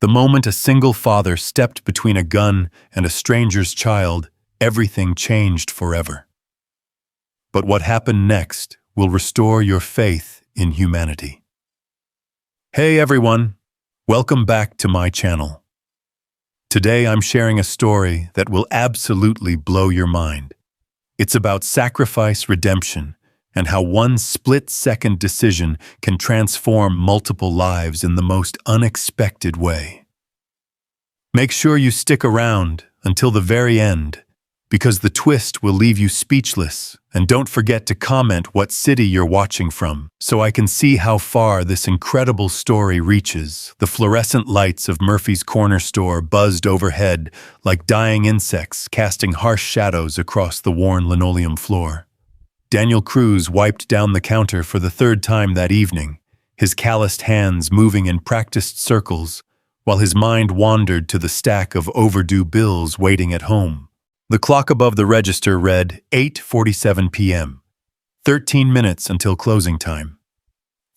The moment a single father stepped between a gun and a stranger's child, everything changed forever. But what happened next will restore your faith in humanity. Hey everyone, welcome back to my channel. Today I'm sharing a story that will absolutely blow your mind. It's about sacrifice, redemption, and how one split-second decision can transform multiple lives in the most unexpected way. Make sure you stick around until the very end, because the twist will leave you speechless, and don't forget to comment what city you're watching from, so I can see how far this incredible story reaches. The fluorescent lights of Murphy's Corner store buzzed overhead like dying insects casting harsh shadows across the worn linoleum floor. Daniel Cruz wiped down the counter for the third time that evening, his calloused hands moving in practiced circles, while his mind wandered to the stack of overdue bills waiting at home. The clock above the register read 8:47 p.m., 13 minutes until closing time.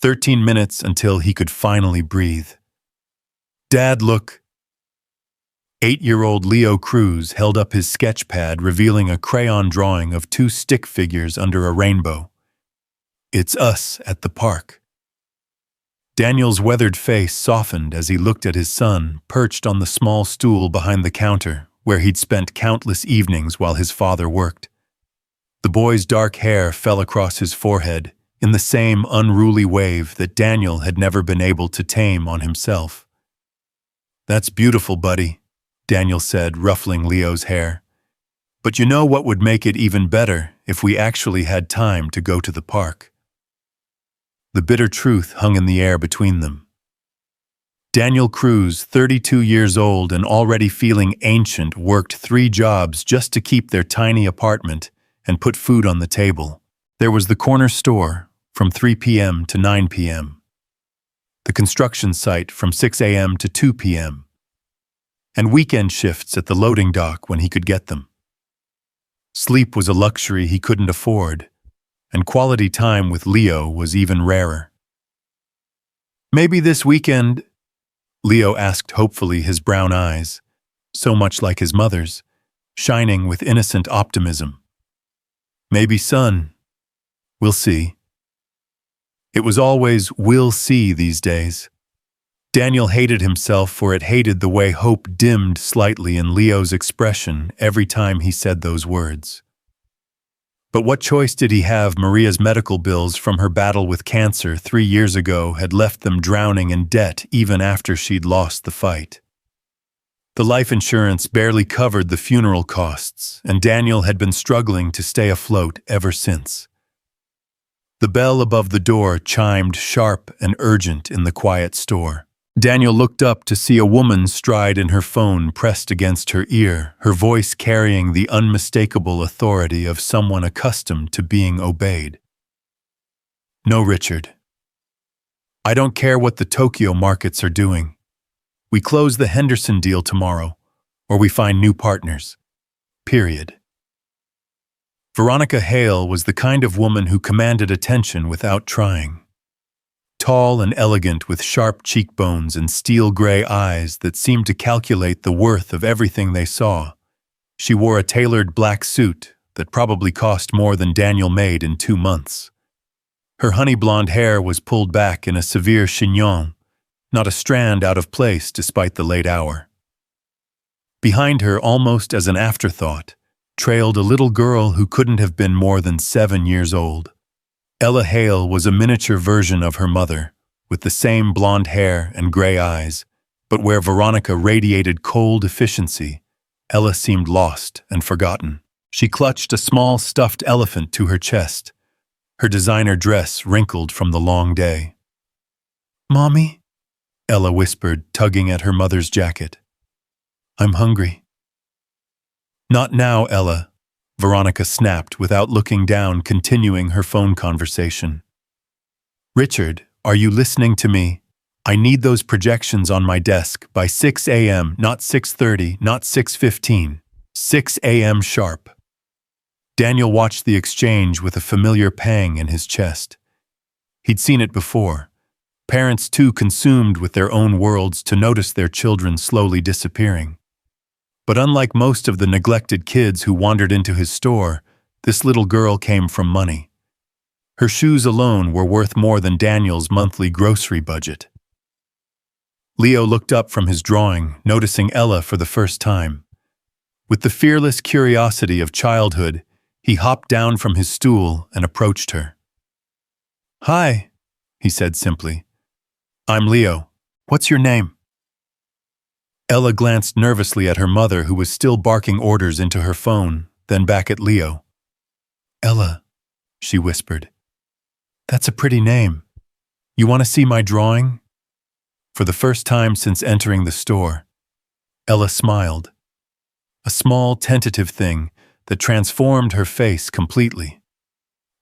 13 minutes until he could finally breathe. "Dad, look." 8-year-old Leo Cruz held up his sketch pad, revealing a crayon drawing of two stick figures under a rainbow. "It's us at the park." Daniel's weathered face softened as he looked at his son, perched on the small stool behind the counter, where he'd spent countless evenings while his father worked. The boy's dark hair fell across his forehead in the same unruly wave that Daniel had never been able to tame on himself. "That's beautiful, buddy," Daniel said, ruffling Leo's hair. "But you know what would make it even better if we actually had time to go to the park." The bitter truth hung in the air between them. Daniel Cruz, 32 years old and already feeling ancient, worked 3 jobs just to keep their tiny apartment and put food on the table. There was the corner store from 3 p.m. to 9 p.m., the construction site from 6 a.m. to 2 p.m., and weekend shifts at the loading dock when he could get them. Sleep was a luxury he couldn't afford, and quality time with Leo was even rarer. "Maybe this weekend," Leo asked hopefully, his brown eyes, so much like his mother's, shining with innocent optimism. "Maybe, son. We'll see." It was always "we'll see" these days. Daniel hated himself for it, hated the way hope dimmed slightly in Leo's expression every time he said those words. But what choice did he have? Maria's medical bills from her battle with cancer 3 years ago had left them drowning in debt even after she'd lost the fight. The life insurance barely covered the funeral costs, and Daniel had been struggling to stay afloat ever since. The bell above the door chimed sharp and urgent in the quiet store. Daniel looked up to see a woman stride in her phone pressed against her ear, her voice carrying the unmistakable authority of someone accustomed to being obeyed. "No, Richard. I don't care what the Tokyo markets are doing. We close the Henderson deal tomorrow, or we find new partners. Period." Veronica Hale was the kind of woman who commanded attention without trying. Tall and elegant, with sharp cheekbones and steel-gray eyes that seemed to calculate the worth of everything they saw, she wore a tailored black suit that probably cost more than Daniel made in 2 months. Her honey-blonde hair was pulled back in a severe chignon, not a strand out of place despite the late hour. Behind her, almost as an afterthought, trailed a little girl who couldn't have been more than 7 years old. Ella Hale was a miniature version of her mother, with the same blonde hair and gray eyes, but where Veronica radiated cold efficiency, Ella seemed lost and forgotten. She clutched a small stuffed elephant to her chest, her designer dress wrinkled from the long day. "Mommy?" Ella whispered, tugging at her mother's jacket. "I'm hungry." "Not now, Ella," Veronica snapped without looking down, continuing her phone conversation. "Richard, are you listening to me? I need those projections on my desk by 6 a.m., not 6:30, not 6:15. 6 a.m. sharp." Daniel watched the exchange with a familiar pang in his chest. He'd seen it before. parents too consumed with their own worlds to notice their children slowly disappearing. But unlike most of the neglected kids who wandered into his store, this little girl came from money. Her shoes alone were worth more than Daniel's monthly grocery budget. Leo looked up from his drawing, noticing Ella for the first time. With the fearless curiosity of childhood, he hopped down from his stool and approached her. "Hi," he said simply. "I'm Leo. What's your name?" Ella glanced nervously at her mother, who was still barking orders into her phone, then back at Leo. "Ella," she whispered. "That's a pretty name. You want to see my drawing?" For the first time since entering the store, Ella smiled. A small, tentative thing that transformed her face completely.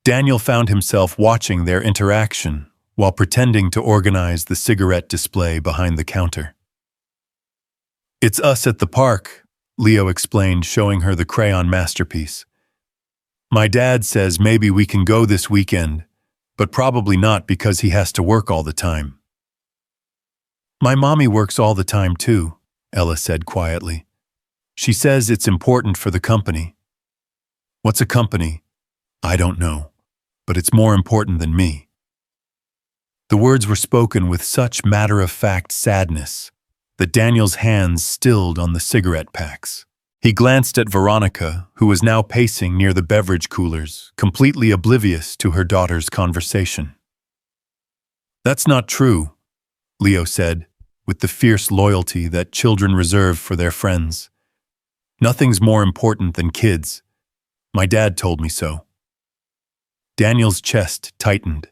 Daniel found himself watching their interaction while pretending to organize the cigarette display behind the counter. "It's us at the park," Leo explained, showing her the crayon masterpiece. "My dad says maybe we can go this weekend, but probably not because he has to work all the time." "My mommy works all the time too," Ella said quietly. "She says it's important for the company." "What's a company?" "I don't know, but it's more important than me." The words were spoken with such matter-of-fact sadness that Daniel's hands stilled on the cigarette packs. He glanced at Veronica, who was now pacing near the beverage coolers, completely oblivious to her daughter's conversation. "That's not true," Leo said, with the fierce loyalty that children reserve for their friends. "Nothing's more important than kids. My dad told me so." Daniel's chest tightened.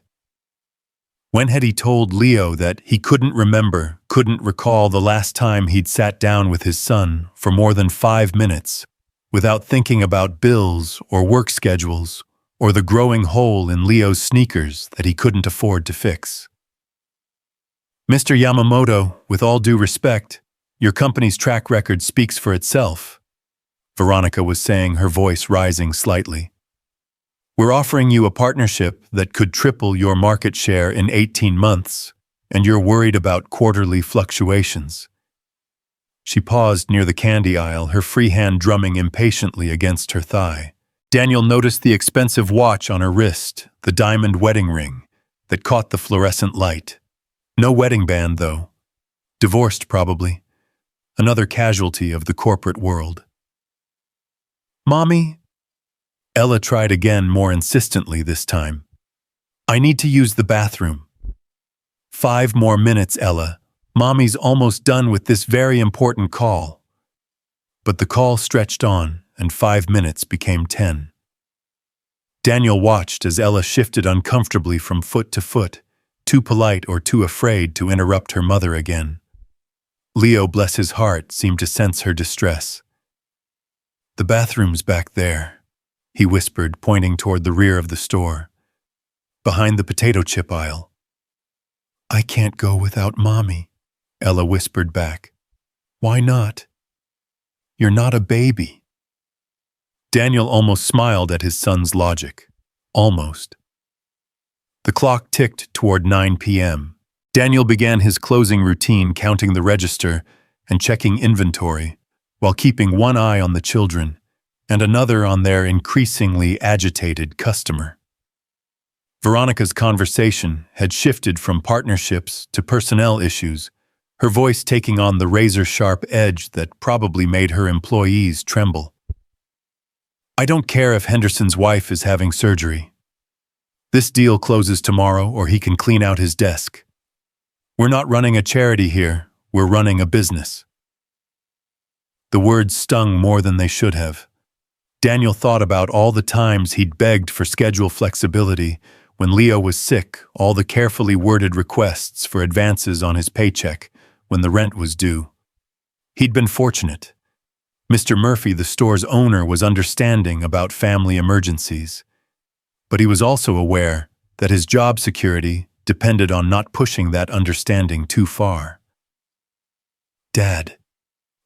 When had he told Leo that he couldn't recall the last time he'd sat down with his son for more than 5 minutes without thinking about bills or work schedules or the growing hole in Leo's sneakers that he couldn't afford to fix? "Mr. Yamamoto, with all due respect, your company's track record speaks for itself," Veronica was saying, her voice rising slightly. "We're offering you a partnership that could triple your market share in 18 months, and you're worried about quarterly fluctuations." She paused near the candy aisle, her free hand drumming impatiently against her thigh. Daniel noticed the expensive watch on her wrist, the diamond wedding ring that caught the fluorescent light. No wedding band, though. Divorced, probably. Another casualty of the corporate world. "Mommy?" Ella tried again, more insistently this time. "I need to use the bathroom." "5 more minutes, Ella. Mommy's almost done with this very important call." But the call stretched on, and 5 minutes became 10. Daniel watched as Ella shifted uncomfortably from foot to foot, too polite or too afraid to interrupt her mother again. Leo, bless his heart, seemed to sense her distress. "The bathroom's back there," he whispered, pointing toward the rear of the store, "behind the potato chip aisle." "I can't go without Mommy," Ella whispered back. "Why not?" "You're not a baby." Daniel almost smiled at his son's logic. Almost. The clock ticked toward 9 p.m. Daniel began his closing routine, counting the register and checking inventory, while keeping one eye on the children and another on their increasingly agitated customer. Veronica's conversation had shifted from partnerships to personnel issues, her voice taking on the razor-sharp edge that probably made her employees tremble. "I don't care if Henderson's wife is having surgery. This deal closes tomorrow, or he can clean out his desk. We're not running a charity here, we're running a business." The words stung more than they should have. Daniel thought about all the times he'd begged for schedule flexibility when Leo was sick, all the carefully worded requests for advances on his paycheck when the rent was due. He'd been fortunate. Mr. Murphy, the store's owner, was understanding about family emergencies. But he was also aware that his job security depended on not pushing that understanding too far. "Dad,"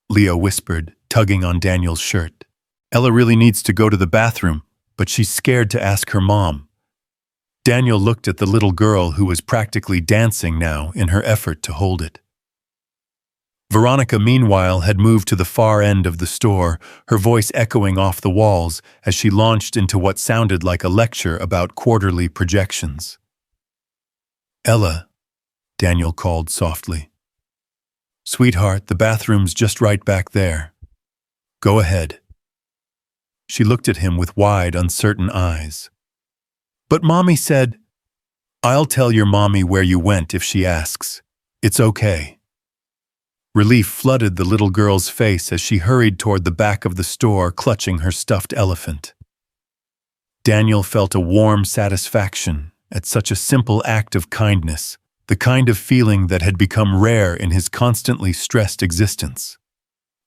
Leo whispered, tugging on Daniel's shirt. "Ella really needs to go to the bathroom, but she's scared to ask her mom." Daniel looked at the little girl who was practically dancing now in her effort to hold it. Veronica, meanwhile, had moved to the far end of the store, her voice echoing off the walls as she launched into what sounded like a lecture about quarterly projections. "Ella," Daniel called softly. "Sweetheart, the bathroom's just right back there. Go ahead." She looked at him with wide, uncertain eyes. "But Mommy said—" "I'll tell your mommy where you went if she asks. It's okay." Relief flooded the little girl's face as she hurried toward the back of the store, clutching her stuffed elephant. Daniel felt a warm satisfaction at such a simple act of kindness, the kind of feeling that had become rare in his constantly stressed existence.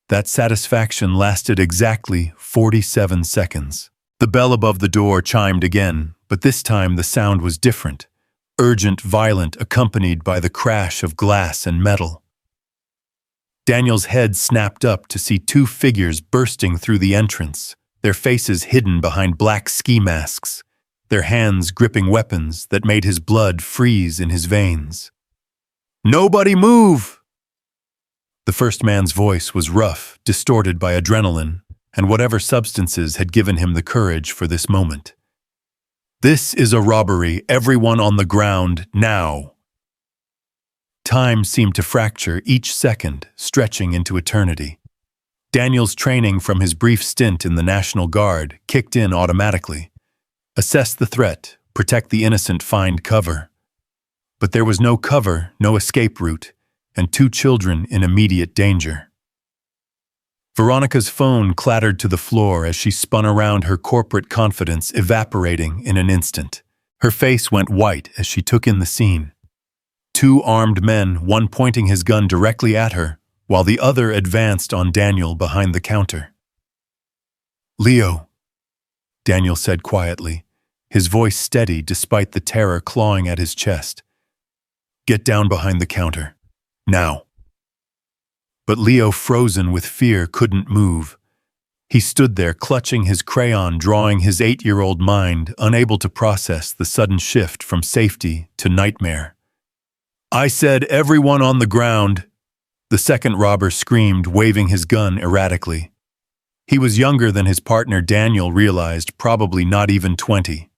That satisfaction lasted exactly 47 seconds. The bell above the door chimed again, but this time the sound was different, urgent, violent, accompanied by the crash of glass and metal. Daniel's head snapped up to see two figures bursting through the entrance, their faces hidden behind black ski masks, their hands gripping weapons that made his blood freeze in his veins. "Nobody move!" The first man's voice was rough, distorted by adrenaline, and whatever substances had given him the courage for this moment. "This is a robbery. Everyone on the ground, now!" Time seemed to fracture each second, stretching into eternity. Daniel's training from his brief stint in the National Guard kicked in automatically. Assess the threat, protect the innocent, find cover. But there was no cover, no escape route, and two children in immediate danger. Veronica's phone clattered to the floor as she spun around, her corporate confidence evaporating in an instant. Her face went white as she took in the scene. Two armed men, one pointing his gun directly at her, while the other advanced on Daniel behind the counter. "Leo," Daniel said quietly, his voice steady despite the terror clawing at his chest. "Get down behind the counter. Now." But Leo, frozen with fear, couldn't move. He stood there, clutching his crayon, drawing his 8-year-old mind, unable to process the sudden shift from safety to nightmare. "I said everyone on the ground," the second robber screamed, waving his gun erratically. He was younger than his partner, Daniel realized, probably not even 20.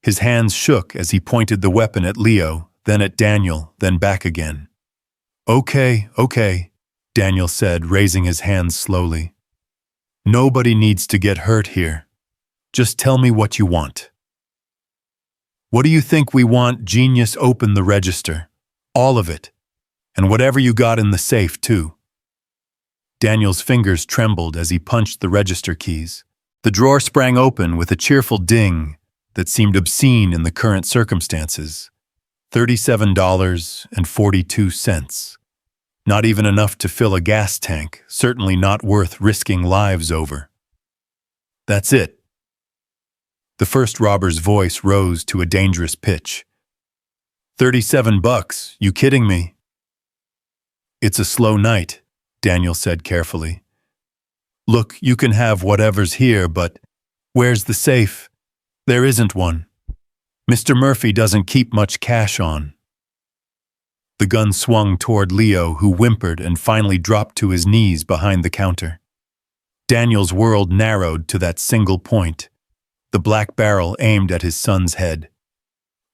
His hands shook as he pointed the weapon at Leo, then at Daniel, then back again. Okay, Daniel said, raising his hands slowly. "Nobody needs to get hurt here. Just tell me what you want." "What do you think we want, genius? Open the register. All of it. And whatever you got in the safe, too." Daniel's fingers trembled as he punched the register keys. The drawer sprang open with a cheerful ding that seemed obscene in the current circumstances. $37.42. Not even enough to fill a gas tank, certainly not worth risking lives over. "That's it." The first robber's voice rose to a dangerous pitch. $37, you kidding me? "It's a slow night," Daniel said carefully. "Look, you can have whatever's here, but where's the safe? There isn't one. Mr. Murphy doesn't keep much cash on." The gun swung toward Leo, who whimpered and finally dropped to his knees behind the counter. Daniel's world narrowed to that single point, the black barrel aimed at his son's head.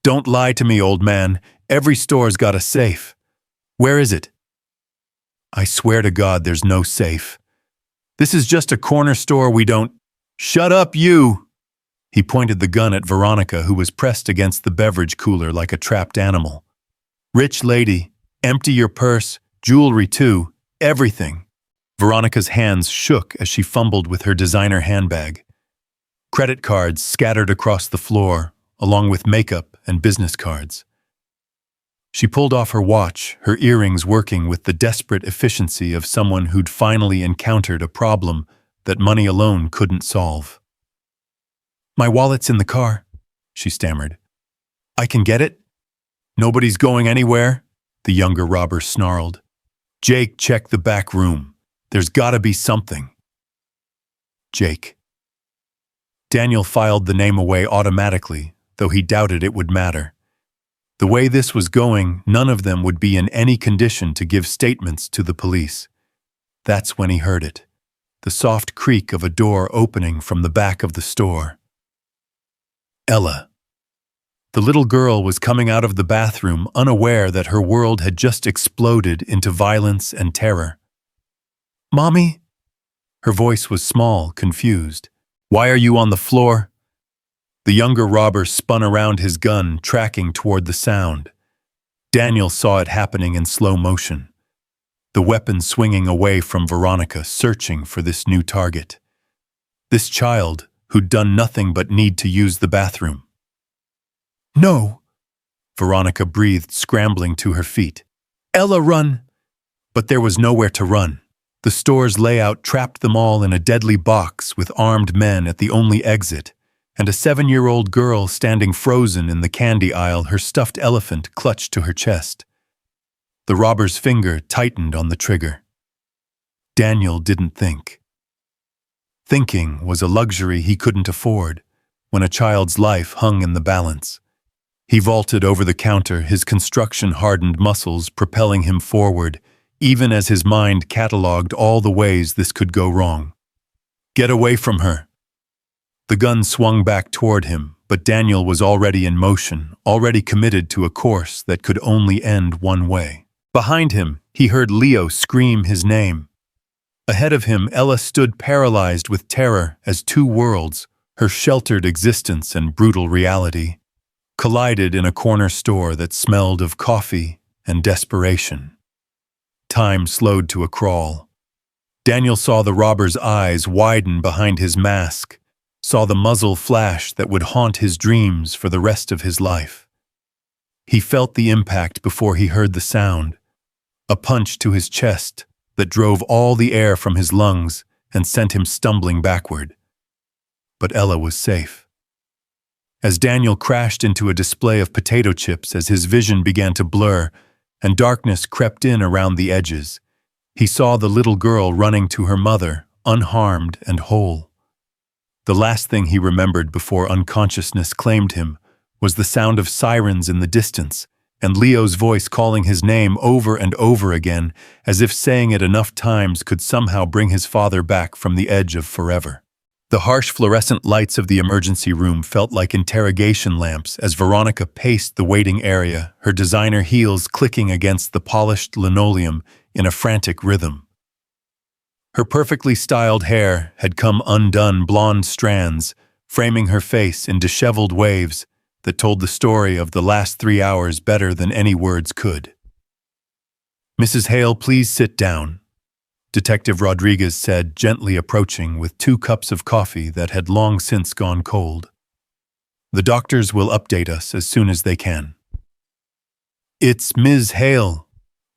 "Don't lie to me, old man. Every store's got a safe. Where is it?" "I swear to God there's no safe. This is just a corner store. We don't—" "Shut up, you!" He pointed the gun at Veronica, who was pressed against the beverage cooler like a trapped animal. "Rich lady, empty your purse, jewelry too, everything." Veronica's hands shook as she fumbled with her designer handbag. Credit cards scattered across the floor, along with makeup and business cards. She pulled off her watch, her earrings working with the desperate efficiency of someone who'd finally encountered a problem that money alone couldn't solve. "My wallet's in the car," she stammered. "I can get it?" "Nobody's going anywhere," the younger robber snarled. "Jake, check the back room. There's gotta be something." Jake. Daniel filed the name away automatically, though he doubted it would matter. The way this was going, none of them would be in any condition to give statements to the police. That's when he heard it. The soft creak of a door opening from the back of the store. Ella. The little girl was coming out of the bathroom, unaware that her world had just exploded into violence and terror. "Mommy?" Her voice was small, confused. "Why are you on the floor?" The younger robber spun around his gun, tracking toward the sound. Daniel saw it happening in slow motion. The weapon swinging away from Veronica, searching for this new target. This child, who'd done nothing but need to use the bathroom. "No!" Veronica breathed, scrambling to her feet. "Ella, run!" But there was nowhere to run. The store's layout trapped them all in a deadly box with armed men at the only exit, and a 7-year-old girl standing frozen in the candy aisle, her stuffed elephant clutched to her chest. The robber's finger tightened on the trigger. Daniel didn't think. Thinking was a luxury he couldn't afford when a child's life hung in the balance. He vaulted over the counter, his construction-hardened muscles propelling him forward, even as his mind catalogued all the ways this could go wrong. "Get away from her!" The gun swung back toward him, but Daniel was already in motion, already committed to a course that could only end one way. Behind him, he heard Leo scream his name. Ahead of him, Ella stood paralyzed with terror as two worlds, her sheltered existence and brutal reality, collided in a corner store that smelled of coffee and desperation. Time slowed to a crawl. Daniel saw the robber's eyes widen behind his mask, saw the muzzle flash that would haunt his dreams for the rest of his life. He felt the impact before he heard the sound, a punch to his chest that drove all the air from his lungs and sent him stumbling backward. But Ella was safe. As Daniel crashed into a display of potato chips as his vision began to blur and darkness crept in around the edges, he saw the little girl running to her mother, unharmed and whole. The last thing he remembered before unconsciousness claimed him was the sound of sirens in the distance and Leo's voice calling his name over and over again, as if saying it enough times could somehow bring his father back from the edge of forever. The harsh fluorescent lights of the emergency room felt like interrogation lamps as Veronica paced the waiting area, her designer heels clicking against the polished linoleum in a frantic rhythm. Her perfectly styled hair had come undone, blonde strands, framing her face in disheveled waves that told the story of the last 3 hours better than any words could. "Mrs. Hale, please sit down," Detective Rodriguez said, gently approaching with 2 cups of coffee that had long since gone cold. "The doctors will update us as soon as they can." "It's Ms. Hale,"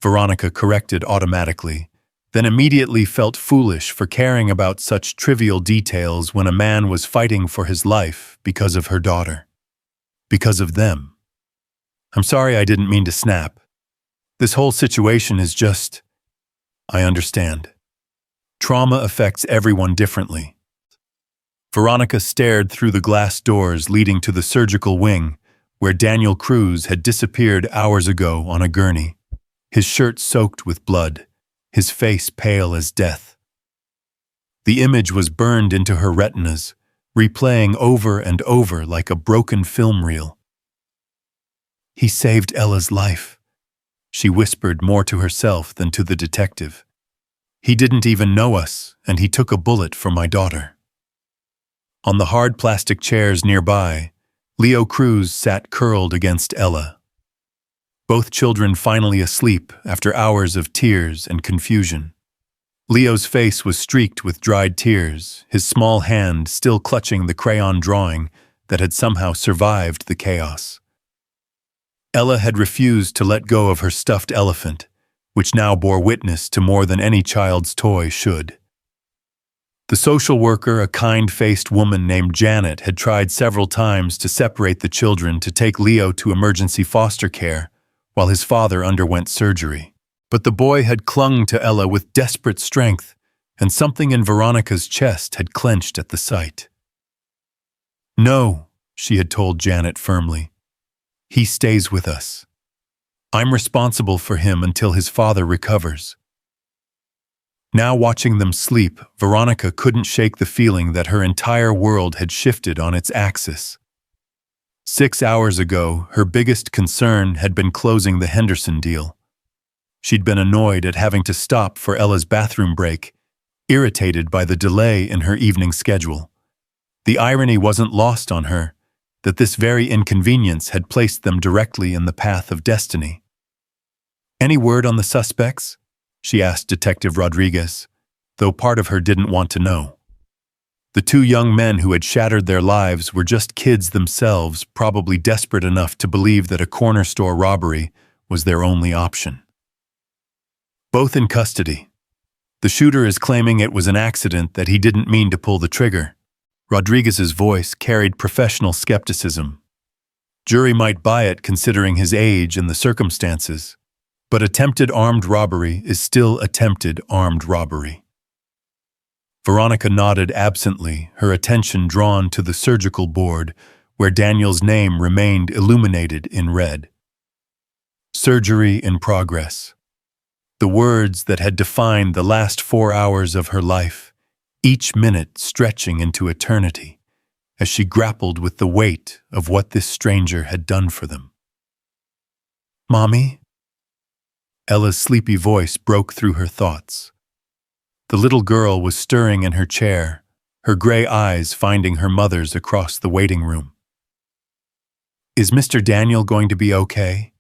Veronica corrected automatically, then immediately felt foolish for caring about such trivial details when a man was fighting for his life because of her daughter. Because of them. "I'm sorry, I didn't mean to snap. This whole situation is just... I understand. Trauma affects everyone differently." Veronica stared through the glass doors leading to the surgical wing, where Daniel Cruz had disappeared hours ago on a gurney, his shirt soaked with blood, his face pale as death. The image was burned into her retinas, replaying over and over like a broken film reel. "He saved Ella's life," she whispered more to herself than to the detective. "He didn't even know us, and he took a bullet for my daughter." On the hard plastic chairs nearby, Leo Cruz sat curled against Ella. Both children finally asleep after hours of tears and confusion. Leo's face was streaked with dried tears, his small hand still clutching the crayon drawing that had somehow survived the chaos. Ella had refused to let go of her stuffed elephant, which now bore witness to more than any child's toy should. The social worker, a kind-faced woman named Janet, had tried several times to separate the children to take Leo to emergency foster care while his father underwent surgery. But the boy had clung to Ella with desperate strength, and something in Veronica's chest had clenched at the sight. "No," she had told Janet firmly. He stays with us. I'm responsible for him until his father recovers. Now watching them sleep, Veronica couldn't shake the feeling that her entire world had shifted on its axis. 6 hours ago, her biggest concern had been closing the Henderson deal. She'd been annoyed at having to stop for Ella's bathroom break, irritated by the delay in her evening schedule. The irony wasn't lost on her, that this very inconvenience had placed them directly in the path of destiny. "Any word on the suspects?" she asked Detective Rodriguez, though part of her didn't want to know. The two young men who had shattered their lives were just kids themselves, probably desperate enough to believe that a corner store robbery was their only option. "Both in custody. The shooter is claiming it was an accident, that he didn't mean to pull the trigger." Rodriguez's voice carried professional skepticism. Jury might buy it considering his age and the circumstances, but attempted armed robbery is still attempted armed robbery. Veronica nodded absently, her attention drawn to the surgical board where Daniel's name remained illuminated in red. Surgery in progress. The words that had defined the last 4 hours of her life, each minute stretching into eternity, as she grappled with the weight of what this stranger had done for them. "Mommy?" Ella's sleepy voice broke through her thoughts. The little girl was stirring in her chair, her gray eyes finding her mother's across the waiting room. "Is Mr. Daniel going to be okay?"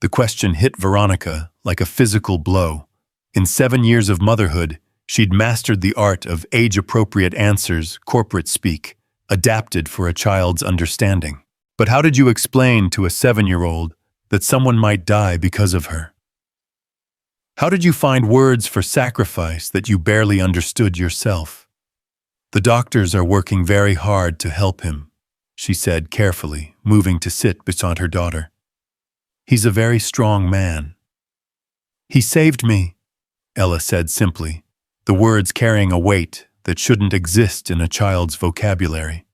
The question hit Veronica like a physical blow. In 7 years of motherhood, she'd mastered the art of age-appropriate answers, corporate speak, adapted for a child's understanding. But how did you explain to a 7-year-old that someone might die because of her? How did you find words for sacrifice that you barely understood yourself? "The doctors are working very hard to help him," she said carefully, moving to sit beside her daughter. "He's a very strong man." "He saved me," Ella said simply, the words carrying a weight that shouldn't exist in a child's vocabulary.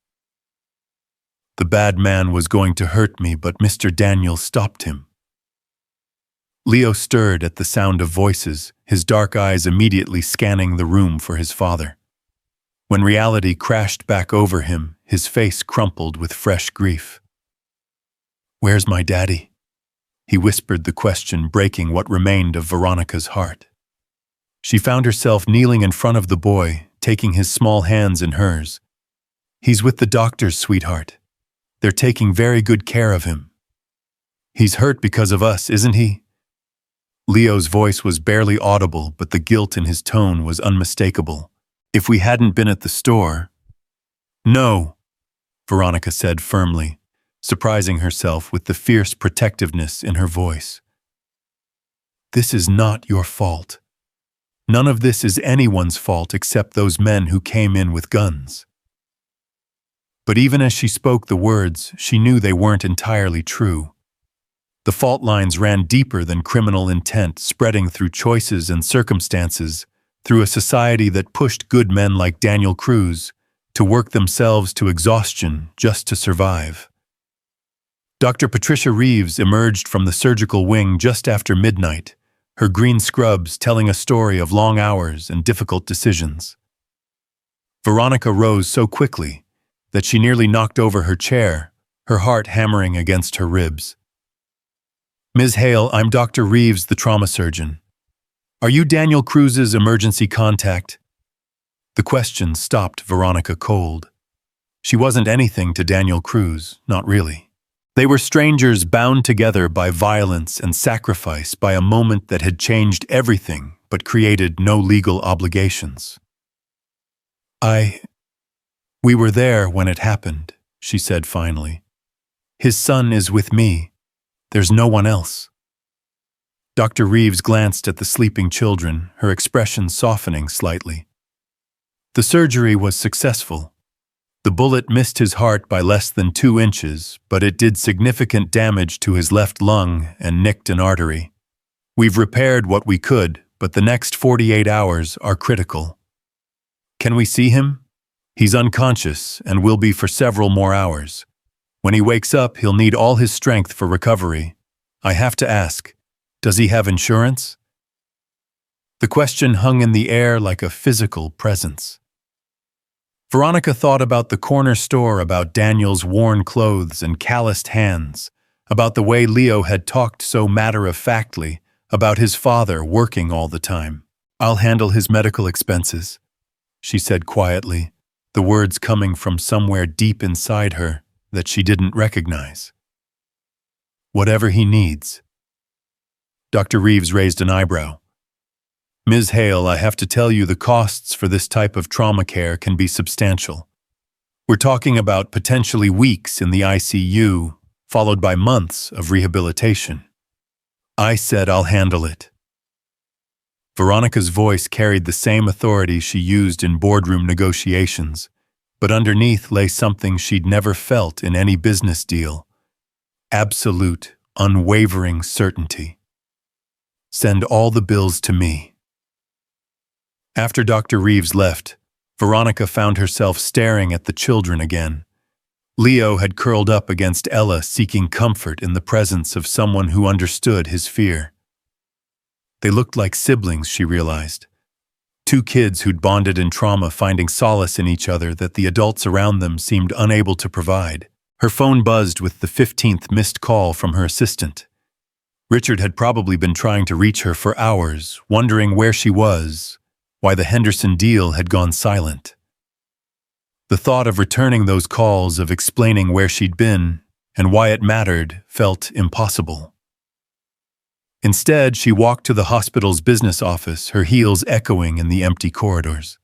"The bad man was going to hurt me, but Mr. Daniel stopped him." Leo stirred at the sound of voices, his dark eyes immediately scanning the room for his father. When reality crashed back over him, his face crumpled with fresh grief. "Where's my daddy?" He whispered the question, breaking what remained of Veronica's heart. She found herself kneeling in front of the boy, taking his small hands in hers. "He's with the doctors, sweetheart. They're taking very good care of him." "He's hurt because of us, isn't he?" Leo's voice was barely audible, but the guilt in his tone was unmistakable. "If we hadn't been at the store—" "No," Veronica said firmly, surprising herself with the fierce protectiveness in her voice. "This is not your fault. None of this is anyone's fault except those men who came in with guns." But even as she spoke the words, she knew they weren't entirely true. The fault lines ran deeper than criminal intent, spreading through choices and circumstances, through a society that pushed good men like Daniel Cruz to work themselves to exhaustion just to survive. Dr. Patricia Reeves emerged from the surgical wing just after midnight, her green scrubs telling a story of long hours and difficult decisions. Veronica rose so quickly that she nearly knocked over her chair, her heart hammering against her ribs. "Ms. Hale, I'm Dr. Reeves, the trauma surgeon. Are you Daniel Cruz's emergency contact?" The question stopped Veronica cold. She wasn't anything to Daniel Cruz, not really. They were strangers bound together by violence and sacrifice, by a moment that had changed everything but created no legal obligations. We were there when it happened," she said finally. "His son is with me. There's no one else." Dr. Reeves glanced at the sleeping children, her expression softening slightly. The surgery was successful. The bullet missed his heart by less than 2 inches, but it did significant damage to his left lung and nicked an artery. "We've repaired what we could, but the next 48 hours are critical." "Can we see him?" He's unconscious and will be for several more hours. When he wakes up, he'll need all his strength for recovery. I have to ask, does he have insurance? The question hung in the air like a physical presence. Veronica thought about the corner store, about Daniel's worn clothes and calloused hands, about the way Leo had talked so matter-of-factly, about his father working all the time. "I'll handle his medical expenses," she said quietly, the words coming from somewhere deep inside her that she didn't recognize. "Whatever he needs." Dr. Reeves raised an eyebrow. "Ms. Hale, I have to tell you the costs for this type of trauma care can be substantial. We're talking about potentially weeks in the ICU, followed by months of rehabilitation." "I said I'll handle it." Veronica's voice carried the same authority she used in boardroom negotiations, but underneath lay something she'd never felt in any business deal: absolute, unwavering certainty. "Send all the bills to me." After Dr. Reeves left, Veronica found herself staring at the children again. Leo had curled up against Ella, seeking comfort in the presence of someone who understood his fear. They looked like siblings, she realized. Two kids who'd bonded in trauma, finding solace in each other that the adults around them seemed unable to provide. Her phone buzzed with the 15th missed call from her assistant. Richard had probably been trying to reach her for hours, wondering where she was, why the Henderson deal had gone silent. The thought of returning those calls, of explaining where she'd been and why it mattered, felt impossible. Instead, she walked to the hospital's business office, her heels echoing in the empty corridors.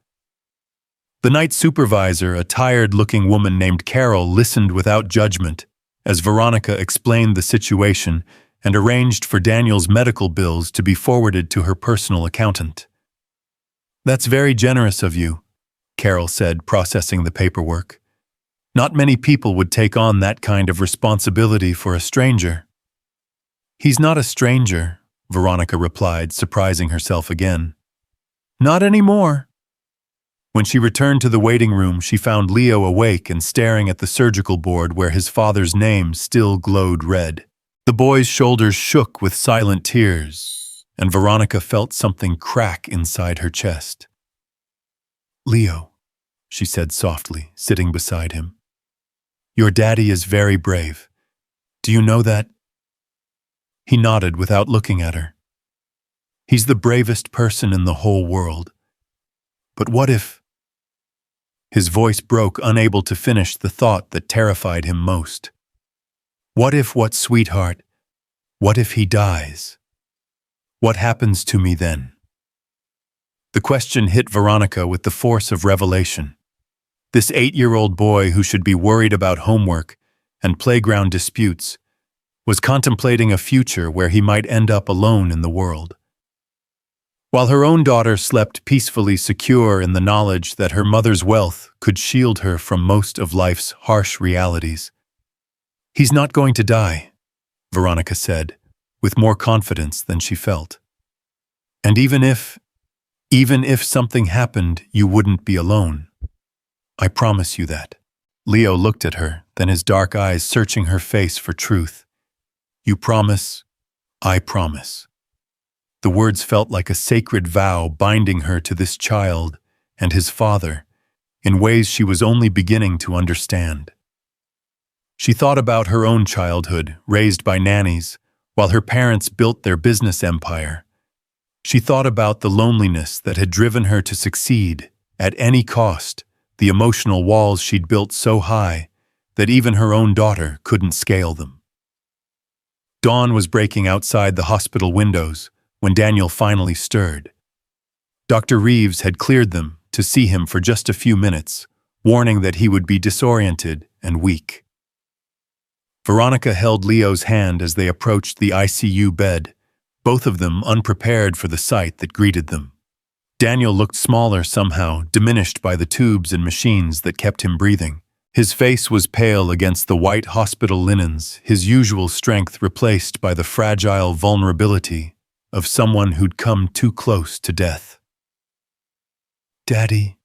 The night supervisor, a tired-looking woman named Carol, listened without judgment as Veronica explained the situation and arranged for Daniel's medical bills to be forwarded to her personal accountant. "That's very generous of you," Carol said, processing the paperwork. "Not many people would take on that kind of responsibility for a stranger." "He's not a stranger," Veronica replied, surprising herself again. "Not anymore." When she returned to the waiting room, she found Leo awake and staring at the surgical board where his father's name still glowed red. The boy's shoulders shook with silent tears, and Veronica felt something crack inside her chest. "Leo," she said softly, sitting beside him. "Your daddy is very brave. Do you know that?" He nodded without looking at her. "He's the bravest person in the whole world. But what if—" His voice broke, unable to finish the thought that terrified him most. "What if what, sweetheart? What if he dies? What happens to me then?" The question hit Veronica with the force of revelation. This 8-year-old boy, who should be worried about homework and playground disputes, was contemplating a future where he might end up alone in the world. While her own daughter slept peacefully, secure in the knowledge that her mother's wealth could shield her from most of life's harsh realities. "He's not going to die," Veronica said, with more confidence than she felt. "And even if something happened, you wouldn't be alone. I promise you that." Leo looked at her, then his dark eyes searching her face for truth. "You promise?" "I promise." The words felt like a sacred vow binding her to this child and his father in ways she was only beginning to understand. She thought about her own childhood, raised by nannies, while her parents built their business empire. She thought about the loneliness that had driven her to succeed at any cost, the emotional walls she'd built so high that even her own daughter couldn't scale them. Dawn was breaking outside the hospital windows when Daniel finally stirred. Dr. Reeves had cleared them to see him for just a few minutes, warning that he would be disoriented and weak. Veronica held Leo's hand as they approached the ICU bed, both of them unprepared for the sight that greeted them. Daniel looked smaller somehow, diminished by the tubes and machines that kept him breathing. His face was pale against the white hospital linens, his usual strength replaced by the fragile vulnerability of someone who'd come too close to death. "Daddy,"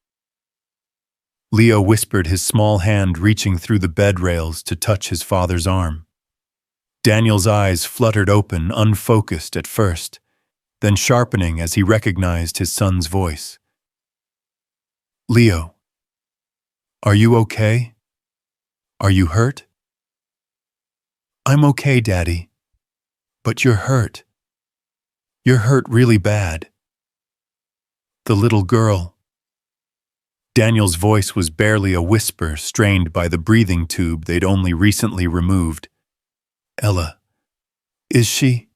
Leo whispered, his small hand reaching through the bed rails to touch his father's arm. Daniel's eyes fluttered open, unfocused at first, then sharpening as he recognized his son's voice. Leo, are you okay? Are you hurt? I'm okay, Daddy. But you're hurt. You're hurt really bad. The little girl. Daniel's voice was barely a whisper, strained by the breathing tube they'd only recently removed. Ella, is she?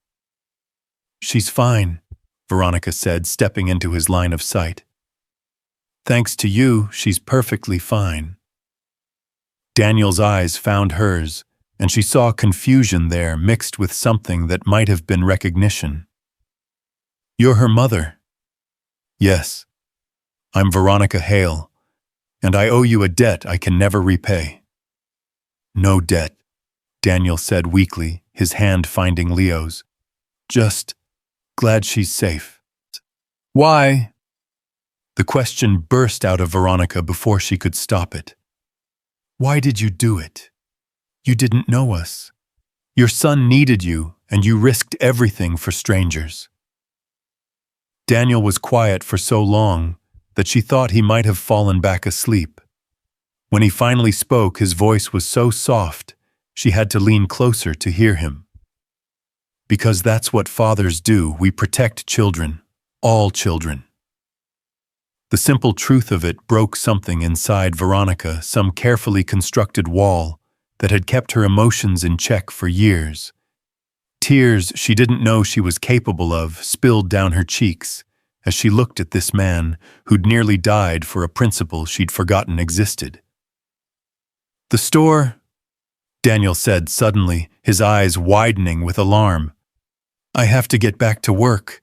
She's fine, Veronica said, stepping into his line of sight. Thanks to you, she's perfectly fine. Daniel's eyes found hers, and she saw confusion there mixed with something that might have been recognition. You're her mother. Yes. I'm Veronica Hale, and I owe you a debt I can never repay. No debt, Daniel said weakly, his hand finding Leo's. Just glad she's safe. Why? The question burst out of Veronica before she could stop it. Why did you do it? You didn't know us. Your son needed you, and you risked everything for strangers. Daniel was quiet for so long that she thought he might have fallen back asleep. When he finally spoke, his voice was so soft, she had to lean closer to hear him. Because that's what fathers do, we protect children, all children. The simple truth of it broke something inside Veronica, some carefully constructed wall that had kept her emotions in check for years. Tears she didn't know she was capable of spilled down her cheeks as she looked at this man who'd nearly died for a principle she'd forgotten existed. The store, Daniel said suddenly, his eyes widening with alarm. I have to get back to work.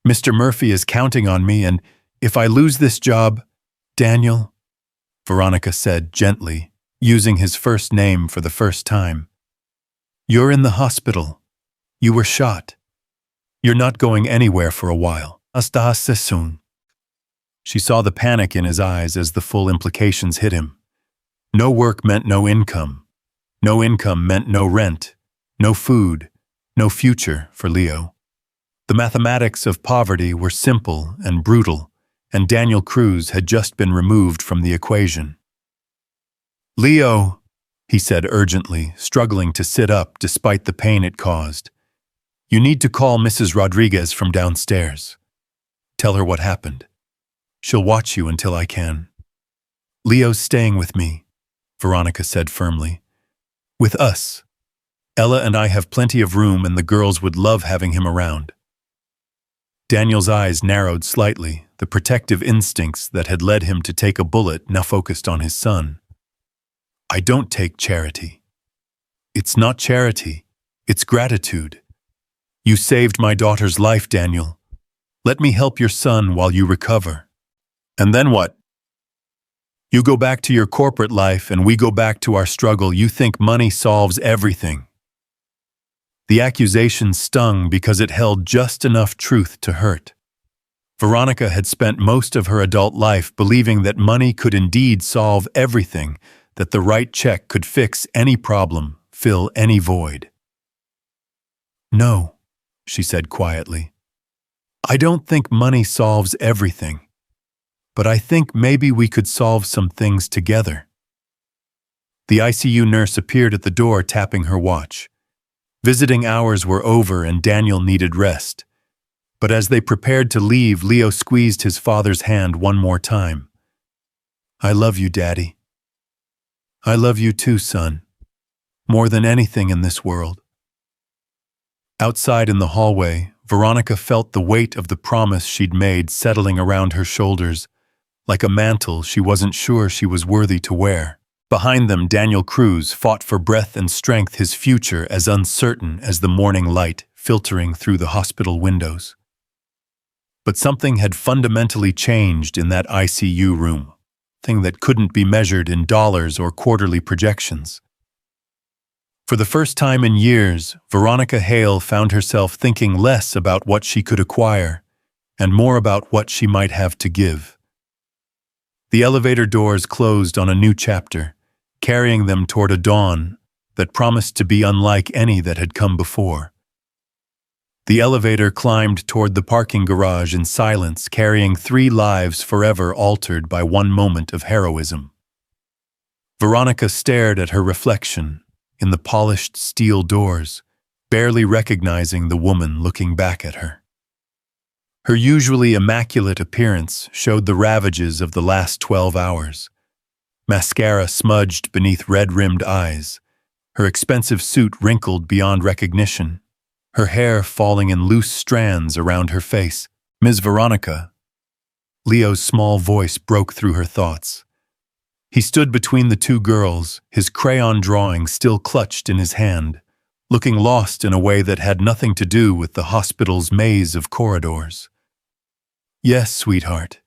Mr. Murphy is counting on me, and if I lose this job, Daniel, Veronica said gently, using his first name for the first time. You're in the hospital. You were shot. You're not going anywhere for a while. Hasta soon. She saw the panic in his eyes as the full implications hit him. No work meant no income. No income meant no rent, no food, no future for Leo. The mathematics of poverty were simple and brutal, and Daniel Cruz had just been removed from the equation. Leo, he said urgently, struggling to sit up despite the pain it caused. You need to call Mrs. Rodriguez from downstairs. Tell her what happened. She'll watch you until I can. Leo's staying with me, Veronica said firmly. With us. Ella and I have plenty of room, and the girls would love having him around. Daniel's eyes narrowed slightly, the protective instincts that had led him to take a bullet now focused on his son. I don't take charity. It's not charity, it's gratitude. You saved my daughter's life, Daniel. Let me help your son while you recover. And then what? You go back to your corporate life and we go back to our struggle. You think money solves everything. The accusation stung because it held just enough truth to hurt. Veronica had spent most of her adult life believing that money could indeed solve everything, that the right check could fix any problem, fill any void. No, she said quietly. I don't think money solves everything, but I think maybe we could solve some things together. The ICU nurse appeared at the door, tapping her watch. Visiting hours were over and Daniel needed rest. But as they prepared to leave, Leo squeezed his father's hand one more time. I love you, Daddy. I love you too, son. More than anything in this world. Outside in the hallway, Veronica felt the weight of the promise she'd made settling around her shoulders, like a mantle she wasn't sure she was worthy to wear. Behind them, Daniel Cruz fought for breath and strength, his future as uncertain as the morning light filtering through the hospital windows. But something had fundamentally changed in that ICU room, something that couldn't be measured in dollars or quarterly projections. For the first time in years, Veronica Hale found herself thinking less about what she could acquire and more about what she might have to give. The elevator doors closed on a new chapter, carrying them toward a dawn that promised to be unlike any that had come before. The elevator climbed toward the parking garage in silence, carrying 3 lives forever altered by one moment of heroism. Veronica stared at her reflection in the polished steel doors, barely recognizing the woman looking back at her. Her usually immaculate appearance showed the ravages of the last 12 hours. Mascara smudged beneath red-rimmed eyes, her expensive suit wrinkled beyond recognition, her hair falling in loose strands around her face. "Ms. Veronica." Leo's small voice broke through her thoughts. He stood between the 2 girls, his crayon drawing still clutched in his hand, looking lost in a way that had nothing to do with the hospital's maze of corridors. "Yes, sweetheart.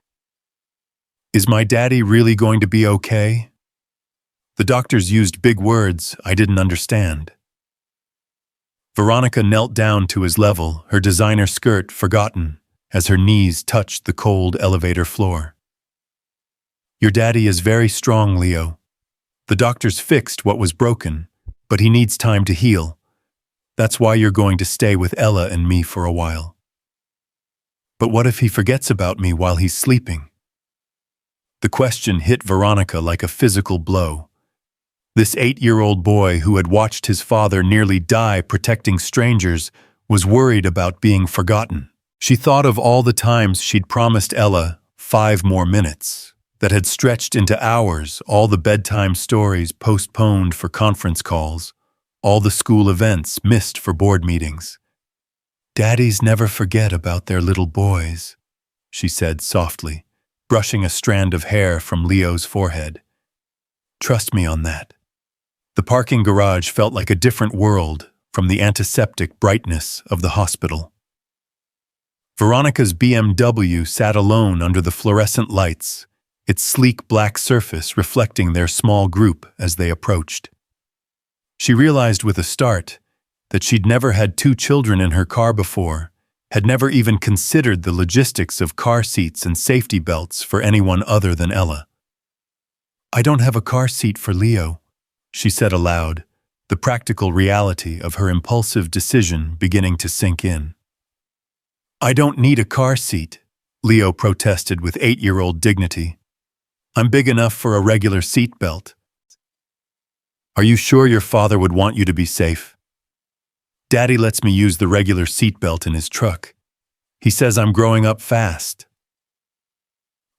Is my daddy really going to be okay?" The doctors used big words I didn't understand. Veronica knelt down to his level, her designer skirt forgotten, as her knees touched the cold elevator floor. "Your daddy is very strong, Leo. The doctors fixed what was broken, but he needs time to heal. That's why you're going to stay with Ella and me for a while." "But what if he forgets about me while he's sleeping?" The question hit Veronica like a physical blow. This 8-year-old boy who had watched his father nearly die protecting strangers was worried about being forgotten. She thought of all the times she'd promised Ella 5 more minutes, that had stretched into hours, all the bedtime stories postponed for conference calls, all the school events missed for board meetings. "Daddies never forget about their little boys," she said softly, brushing a strand of hair from Leo's forehead. "Trust me on that." The parking garage felt like a different world from the antiseptic brightness of the hospital. Veronica's BMW sat alone under the fluorescent lights, its sleek black surface reflecting their small group as they approached. She realized with a start that she'd never had 2 children in her car before, had never even considered the logistics of car seats and safety belts for anyone other than Ella. "I don't have a car seat for Leo," she said aloud, the practical reality of her impulsive decision beginning to sink in. "I don't need a car seat," Leo protested with 8-year-old dignity. "I'm big enough for a regular seat belt." "Are you sure your father would want you to be safe?" "Daddy lets me use the regular seat belt in his truck. He says I'm growing up fast."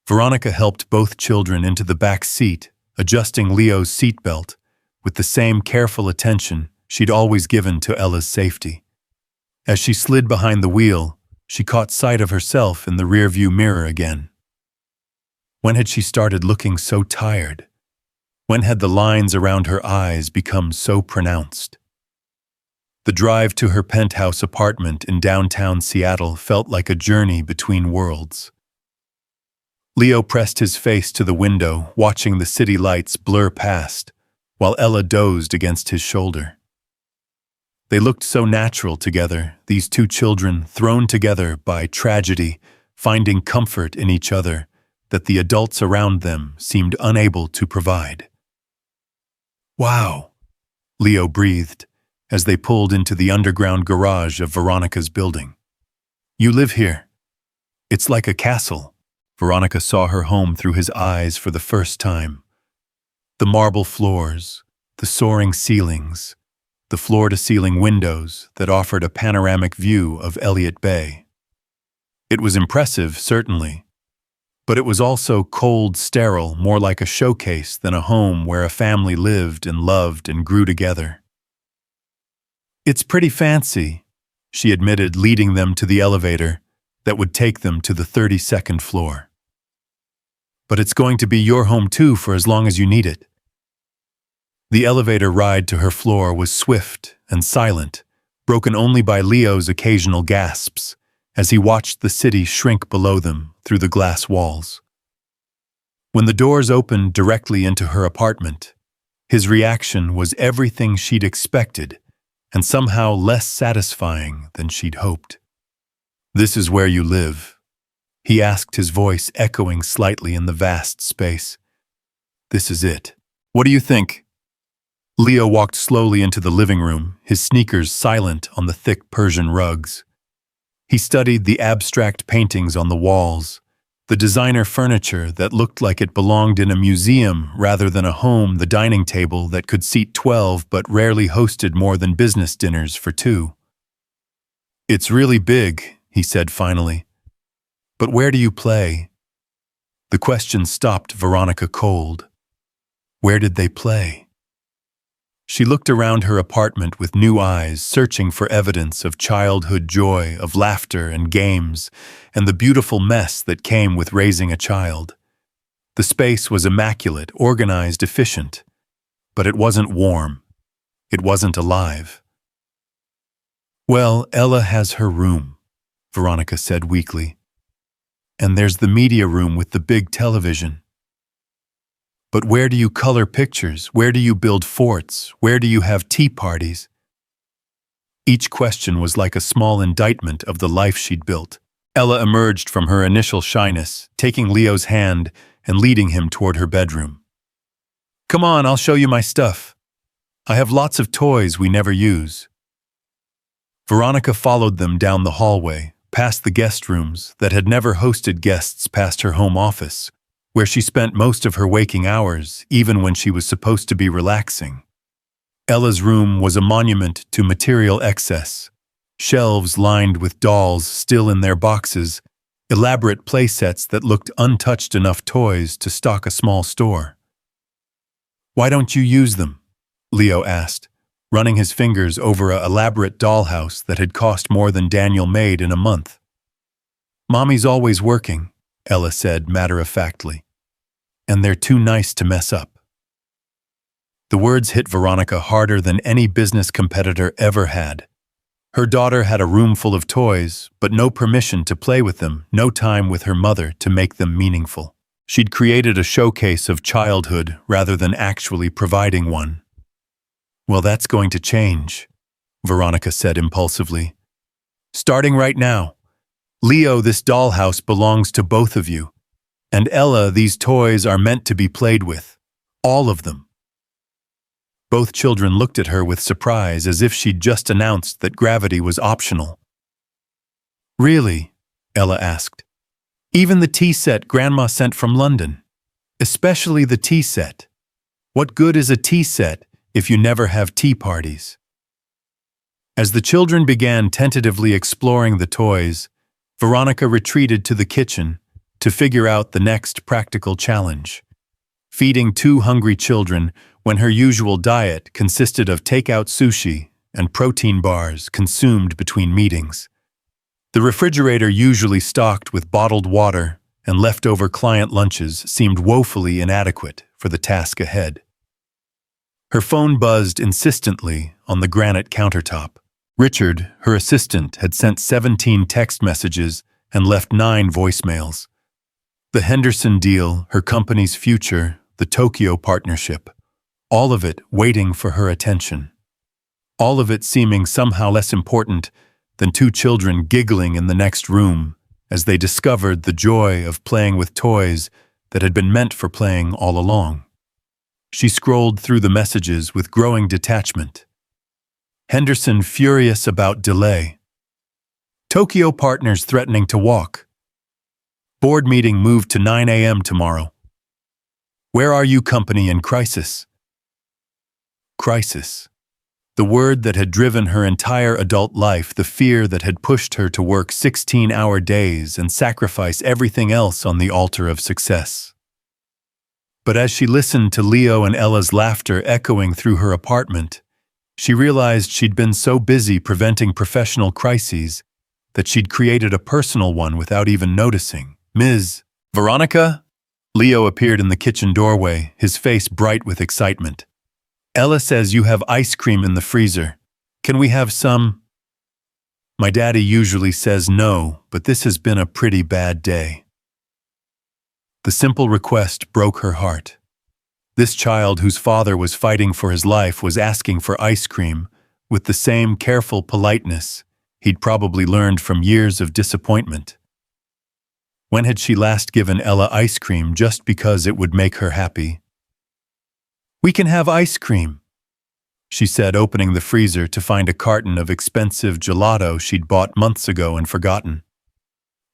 Veronica helped both children into the back seat, adjusting Leo's seat belt with the same careful attention she'd always given to Ella's safety. As she slid behind the wheel, she caught sight of herself in the rearview mirror again. When had she started looking so tired? When had the lines around her eyes become so pronounced? The drive to her penthouse apartment in downtown Seattle felt like a journey between worlds. Leo pressed his face to the window, watching the city lights blur past, while Ella dozed against his shoulder. They looked so natural together, these 2 children thrown together by tragedy, finding comfort in each other that the adults around them seemed unable to provide. "Wow," Leo breathed as they pulled into the underground garage of Veronica's building. "You live here. It's like a castle." Veronica saw her home through his eyes for the first time. The marble floors, the soaring ceilings, the floor-to-ceiling windows that offered a panoramic view of Elliott Bay. It was impressive, certainly, but it was also cold, sterile, more like a showcase than a home where a family lived and loved and grew together. "It's pretty fancy," she admitted, leading them to the elevator that would take them to the 32nd floor. "But it's going to be your home too for as long as you need it." The elevator ride to her floor was swift and silent, broken only by Leo's occasional gasps as he watched the city shrink below them through the glass walls. When the doors opened directly into her apartment, his reaction was everything she'd expected and somehow less satisfying than she'd hoped. "This is where you live," he asked, his voice echoing slightly in the vast space. This is it. What do you think? Leo walked slowly into the living room, his sneakers silent on the thick Persian rugs. He studied the abstract paintings on the walls, the designer furniture that looked like it belonged in a museum rather than a home, the dining table that could seat 12 but rarely hosted more than business dinners for 2. It's really big, he said finally. But where do you play? The question stopped Veronica cold. Where did they play? She looked around her apartment with new eyes, searching for evidence of childhood joy, of laughter and games, and the beautiful mess that came with raising a child. The space was immaculate, organized, efficient, but it wasn't warm. It wasn't alive. Well, Ella has her room, Veronica said weakly. And there's the media room with the big television. But where do you color pictures? Where do you build forts? Where do you have tea parties? Each question was like a small indictment of the life she'd built. Ella emerged from her initial shyness, taking Leo's hand and leading him toward her bedroom. Come on, I'll show you my stuff. I have lots of toys we never use. Veronica followed them down the hallway, past the guest rooms that had never hosted guests, past her home office, where she spent most of her waking hours, even when she was supposed to be relaxing. Ella's room was a monument to material excess. Shelves lined with dolls still in their boxes, elaborate playsets that looked untouched, enough toys to stock a small store. Why don't you use them? Leo asked, running his fingers over an elaborate dollhouse that had cost more than Daniel made in a month. Mommy's always working, Ella said matter-of-factly. And they're too nice to mess up. The words hit Veronica harder than any business competitor ever had. Her daughter had a room full of toys, but no permission to play with them, no time with her mother to make them meaningful. She'd created a showcase of childhood rather than actually providing one. Well, that's going to change, Veronica said impulsively. Starting right now. Leo, this dollhouse belongs to both of you. And Ella, these toys are meant to be played with. All of them. Both children looked at her with surprise, as if she'd just announced that gravity was optional. Really? Ella asked. Even the tea set Grandma sent from London. Especially the tea set. What good is a tea set if you never have tea parties? As the children began tentatively exploring the toys, Veronica retreated to the kitchen to figure out the next practical challenge. Feeding 2 hungry children when her usual diet consisted of takeout sushi and protein bars consumed between meetings. The refrigerator, usually stocked with bottled water and leftover client lunches, seemed woefully inadequate for the task ahead. Her phone buzzed insistently on the granite countertop. Richard, her assistant, had sent 17 text messages and left 9 voicemails. The Henderson deal, her company's future, the Tokyo partnership, all of it waiting for her attention. All of it seeming somehow less important than 2 children giggling in the next room as they discovered the joy of playing with toys that had been meant for playing all along. She scrolled through the messages with growing detachment. Henderson furious about delay. Tokyo partners threatening to walk. Board meeting moved to 9 a.m. tomorrow. Where are you, company in crisis? Crisis. The word that had driven her entire adult life, the fear that had pushed her to work 16-hour days and sacrifice everything else on the altar of success. But as she listened to Leo and Ella's laughter echoing through her apartment, she realized she'd been so busy preventing professional crises that she'd created a personal one without even noticing. Ms. Veronica? Leo appeared in the kitchen doorway, his face bright with excitement. Ella says you have ice cream in the freezer. Can we have some? My daddy usually says no, but this has been a pretty bad day. The simple request broke her heart. This child, whose father was fighting for his life, was asking for ice cream with the same careful politeness he'd probably learned from years of disappointment. When had she last given Ella ice cream just because it would make her happy? "We can have ice cream," she said, opening the freezer to find a carton of expensive gelato she'd bought months ago and forgotten.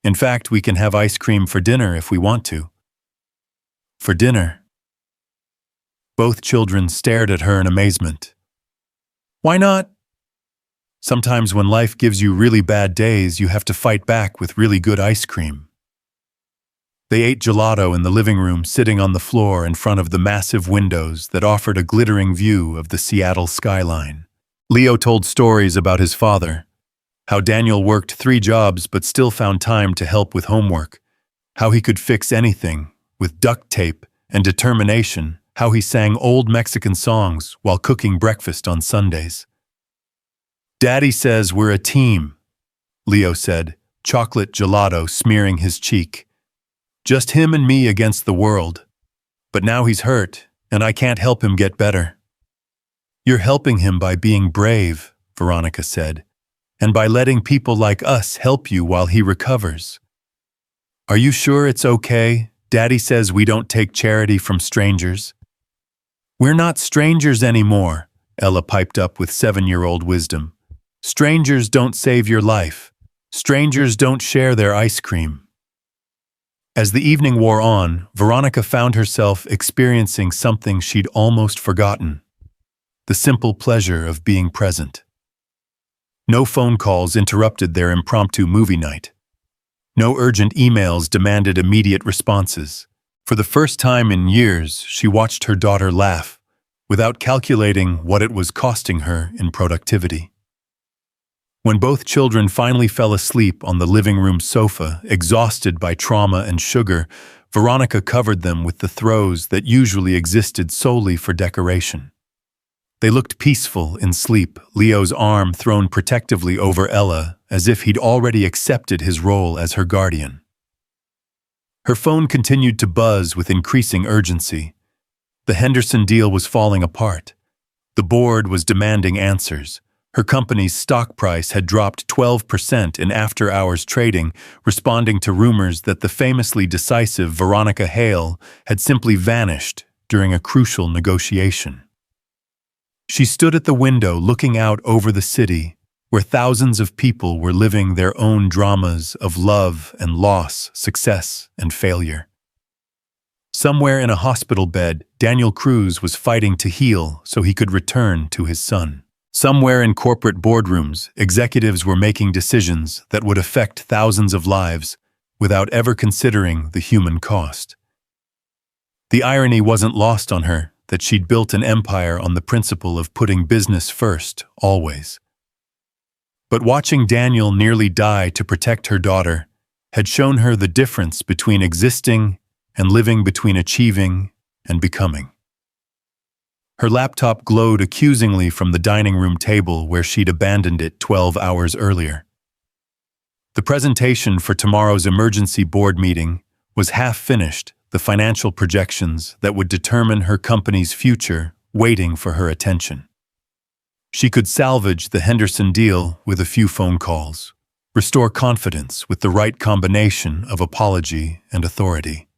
"In fact, we can have ice cream for dinner if we want to." "For dinner?" Both children stared at her in amazement. "Why not?" "Sometimes when life gives you really bad days, you have to fight back with really good ice cream." They ate gelato in the living room, sitting on the floor in front of the massive windows that offered a glittering view of the Seattle skyline. Leo told stories about his father, how Daniel worked 3 jobs but still found time to help with homework, how he could fix anything with duct tape and determination, how he sang old Mexican songs while cooking breakfast on Sundays. "Daddy says we're a team," Leo said, chocolate gelato smearing his cheek. "Just him and me against the world. But now he's hurt, and I can't help him get better." "You're helping him by being brave," Veronica said, "and by letting people like us help you while he recovers." "Are you sure it's okay? Daddy says we don't take charity from strangers." "We're not strangers anymore," Ella piped up with 7-year-old wisdom. "Strangers don't save your life. Strangers don't share their ice cream." As the evening wore on, Veronica found herself experiencing something she'd almost forgotten: the simple pleasure of being present. No phone calls interrupted their impromptu movie night. No urgent emails demanded immediate responses. For the first time in years, she watched her daughter laugh, without calculating what it was costing her in productivity. When both children finally fell asleep on the living room sofa, exhausted by trauma and sugar, Veronica covered them with the throws that usually existed solely for decoration. They looked peaceful in sleep, Leo's arm thrown protectively over Ella, as if he'd already accepted his role as her guardian. Her phone continued to buzz with increasing urgency. The Henderson deal was falling apart. The board was demanding answers. Her company's stock price had dropped 12% in after-hours trading, responding to rumors that the famously decisive Veronica Hale had simply vanished during a crucial negotiation. She stood at the window looking out over the city, where thousands of people were living their own dramas of love and loss, success and failure. Somewhere in a hospital bed, Daniel Cruz was fighting to heal so he could return to his son. Somewhere in corporate boardrooms, executives were making decisions that would affect thousands of lives without ever considering the human cost. The irony wasn't lost on her that she'd built an empire on the principle of putting business first, always. But watching Daniel nearly die to protect her daughter had shown her the difference between existing and living, between achieving and becoming. Her laptop glowed accusingly from the dining room table where she'd abandoned it 12 hours earlier. The presentation for tomorrow's emergency board meeting was half finished, the financial projections that would determine her company's future waiting for her attention. She could salvage the Henderson deal with a few phone calls, restore confidence with the right combination of apology and authority.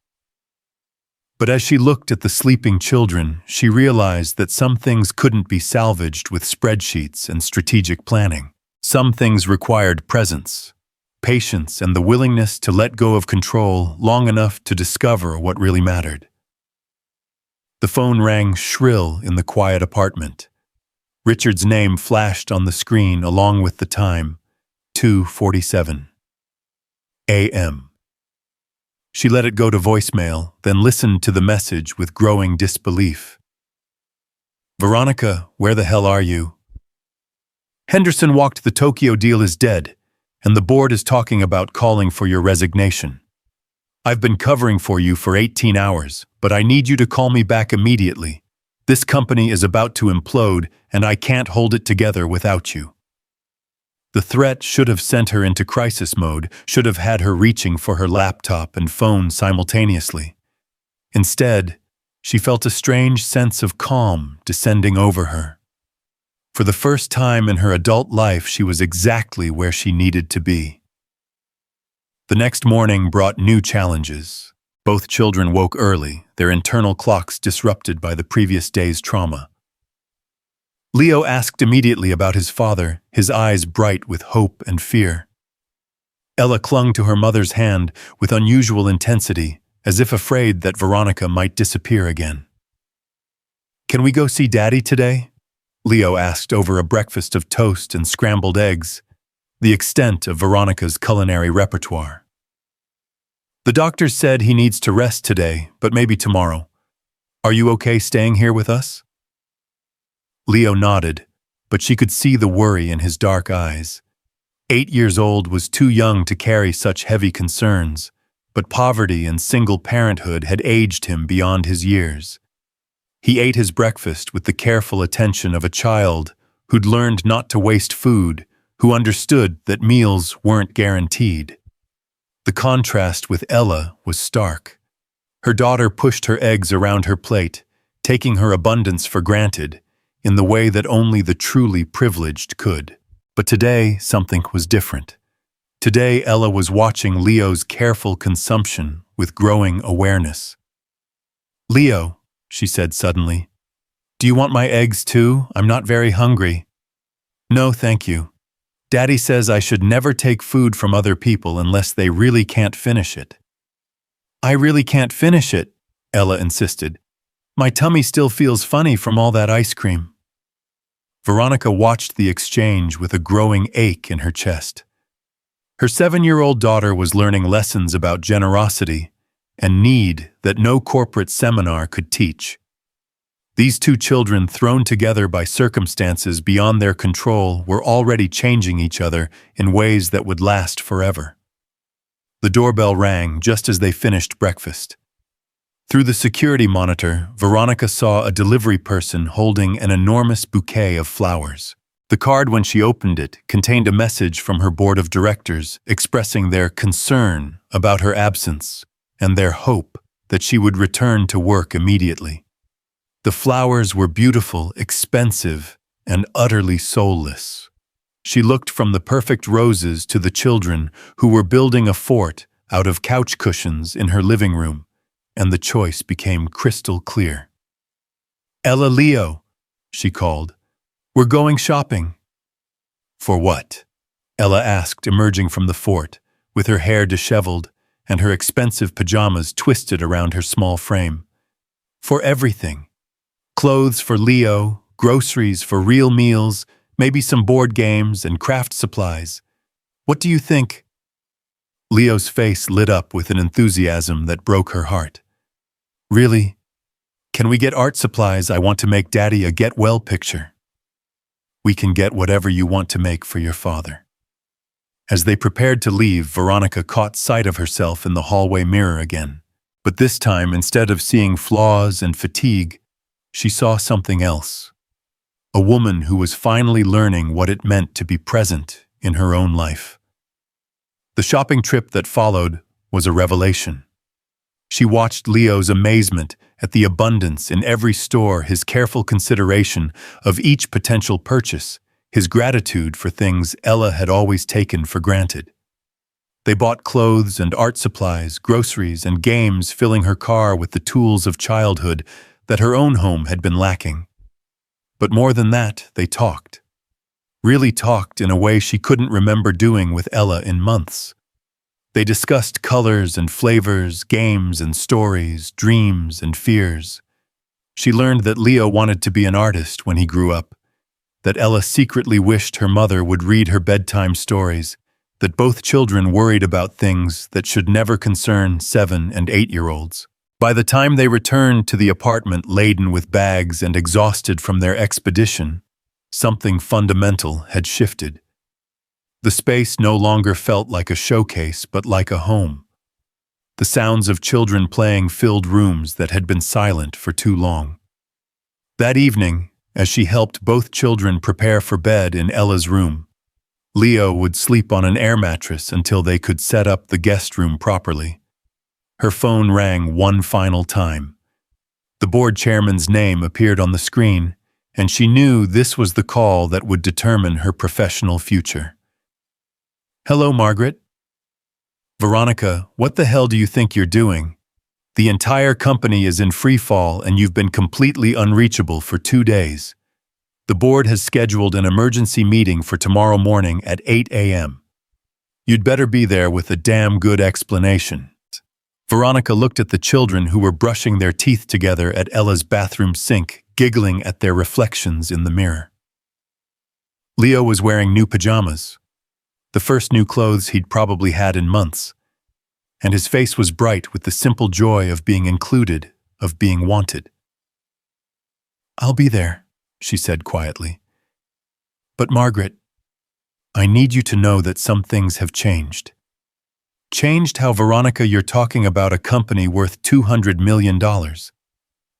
But as she looked at the sleeping children, she realized that some things couldn't be salvaged with spreadsheets and strategic planning. Some things required presence, patience, and the willingness to let go of control long enough to discover what really mattered. The phone rang shrill in the quiet apartment. Richard's name flashed on the screen along with the time, 2:47 a.m. She let it go to voicemail, then listened to the message with growing disbelief. "Veronica, where the hell are you?" "Henderson walked the Tokyo deal is dead, and the board is talking about calling for your resignation. I've been covering for you for 18 hours, but I need you to call me back immediately. This company is about to implode, and I can't hold it together without you." The threat should have sent her into crisis mode, should have had her reaching for her laptop and phone simultaneously. Instead, she felt a strange sense of calm descending over her. For the first time in her adult life, she was exactly where she needed to be. The next morning brought new challenges. Both children woke early, their internal clocks disrupted by the previous day's trauma. Leo asked immediately about his father, his eyes bright with hope and fear. Ella clung to her mother's hand with unusual intensity, as if afraid that Veronica might disappear again. "Can we go see Daddy today?" Leo asked over a breakfast of toast and scrambled eggs, the extent of Veronica's culinary repertoire. "The doctor said he needs to rest today, but maybe tomorrow. Are you okay staying here with us?" Leo nodded, but she could see the worry in his dark eyes. 8 years old was too young to carry such heavy concerns, but poverty and single parenthood had aged him beyond his years. He ate his breakfast with the careful attention of a child who'd learned not to waste food, who understood that meals weren't guaranteed. The contrast with Ella was stark. Her daughter pushed her eggs around her plate, taking her abundance for granted, in the way that only the truly privileged could. But today, something was different. Today, Ella was watching Leo's careful consumption with growing awareness. "Leo," she said suddenly, "do you want my eggs too? I'm not very hungry." "No, thank you. Daddy says I should never take food from other people unless they really can't finish it." "I really can't finish it," Ella insisted. "My tummy still feels funny from all that ice cream." Veronica watched the exchange with a growing ache in her chest. Her 7-year-old daughter was learning lessons about generosity and need that no corporate seminar could teach. These two children, thrown together by circumstances beyond their control, were already changing each other in ways that would last forever. The doorbell rang just as they finished breakfast. Through the security monitor, Veronica saw a delivery person holding an enormous bouquet of flowers. The card, when she opened it, contained a message from her board of directors expressing their concern about her absence and their hope that she would return to work immediately. The flowers were beautiful, expensive, and utterly soulless. She looked from the perfect roses to the children who were building a fort out of couch cushions in her living room, and the choice became crystal clear. "Ella, Leo," she called, "we're going shopping." "For what?" Ella asked, emerging from the fort, with her hair disheveled and her expensive pajamas twisted around her small frame. "For everything. Clothes for Leo, groceries for real meals, maybe some board games and craft supplies. What do you think?" Leo's face lit up with an enthusiasm that broke her heart. "Really? Can we get art supplies? I want to make Daddy a get well picture." "We can get whatever you want to make for your father." As they prepared to leave, Veronica caught sight of herself in the hallway mirror again. But this time, instead of seeing flaws and fatigue, she saw something else. A woman who was finally learning what it meant to be present in her own life. The shopping trip that followed was a revelation. She watched Leo's amazement at the abundance in every store, his careful consideration of each potential purchase, his gratitude for things Ella had always taken for granted. They bought clothes and art supplies, groceries and games, filling her car with the tools of childhood that her own home had been lacking. But more than that, they talked. Really talked in a way she couldn't remember doing with Ella in months. They discussed colors and flavors, games and stories, dreams and fears. She learned that Leo wanted to be an artist when he grew up, that Ella secretly wished her mother would read her bedtime stories, that both children worried about things that should never concern 7- and 8-year-olds. By the time they returned to the apartment laden with bags and exhausted from their expedition, something fundamental had shifted. The space no longer felt like a showcase, but like a home. The sounds of children playing filled rooms that had been silent for too long. That evening, as she helped both children prepare for bed in Ella's room, Leo would sleep on an air mattress until they could set up the guest room properly. Her phone rang one final time. The board chairman's name appeared on the screen, and she knew this was the call that would determine her professional future. "Hello, Margaret." Veronica, what the hell do you think you're doing? The entire company is in free fall and you've been completely unreachable for 2 days. The board has scheduled an emergency meeting for tomorrow morning at 8 a.m. You'd better be there with a damn good explanation. Veronica looked at the children who were brushing their teeth together at Ella's bathroom sink, giggling at their reflections in the mirror. Leo was wearing new pajamas, the first new clothes he'd probably had in months, and his face was bright with the simple joy of being included, of being wanted. "I'll be there," she said quietly. "But Margaret, I need you to know that some things have changed." Changed how, Veronica? You're talking about a company worth $200 million.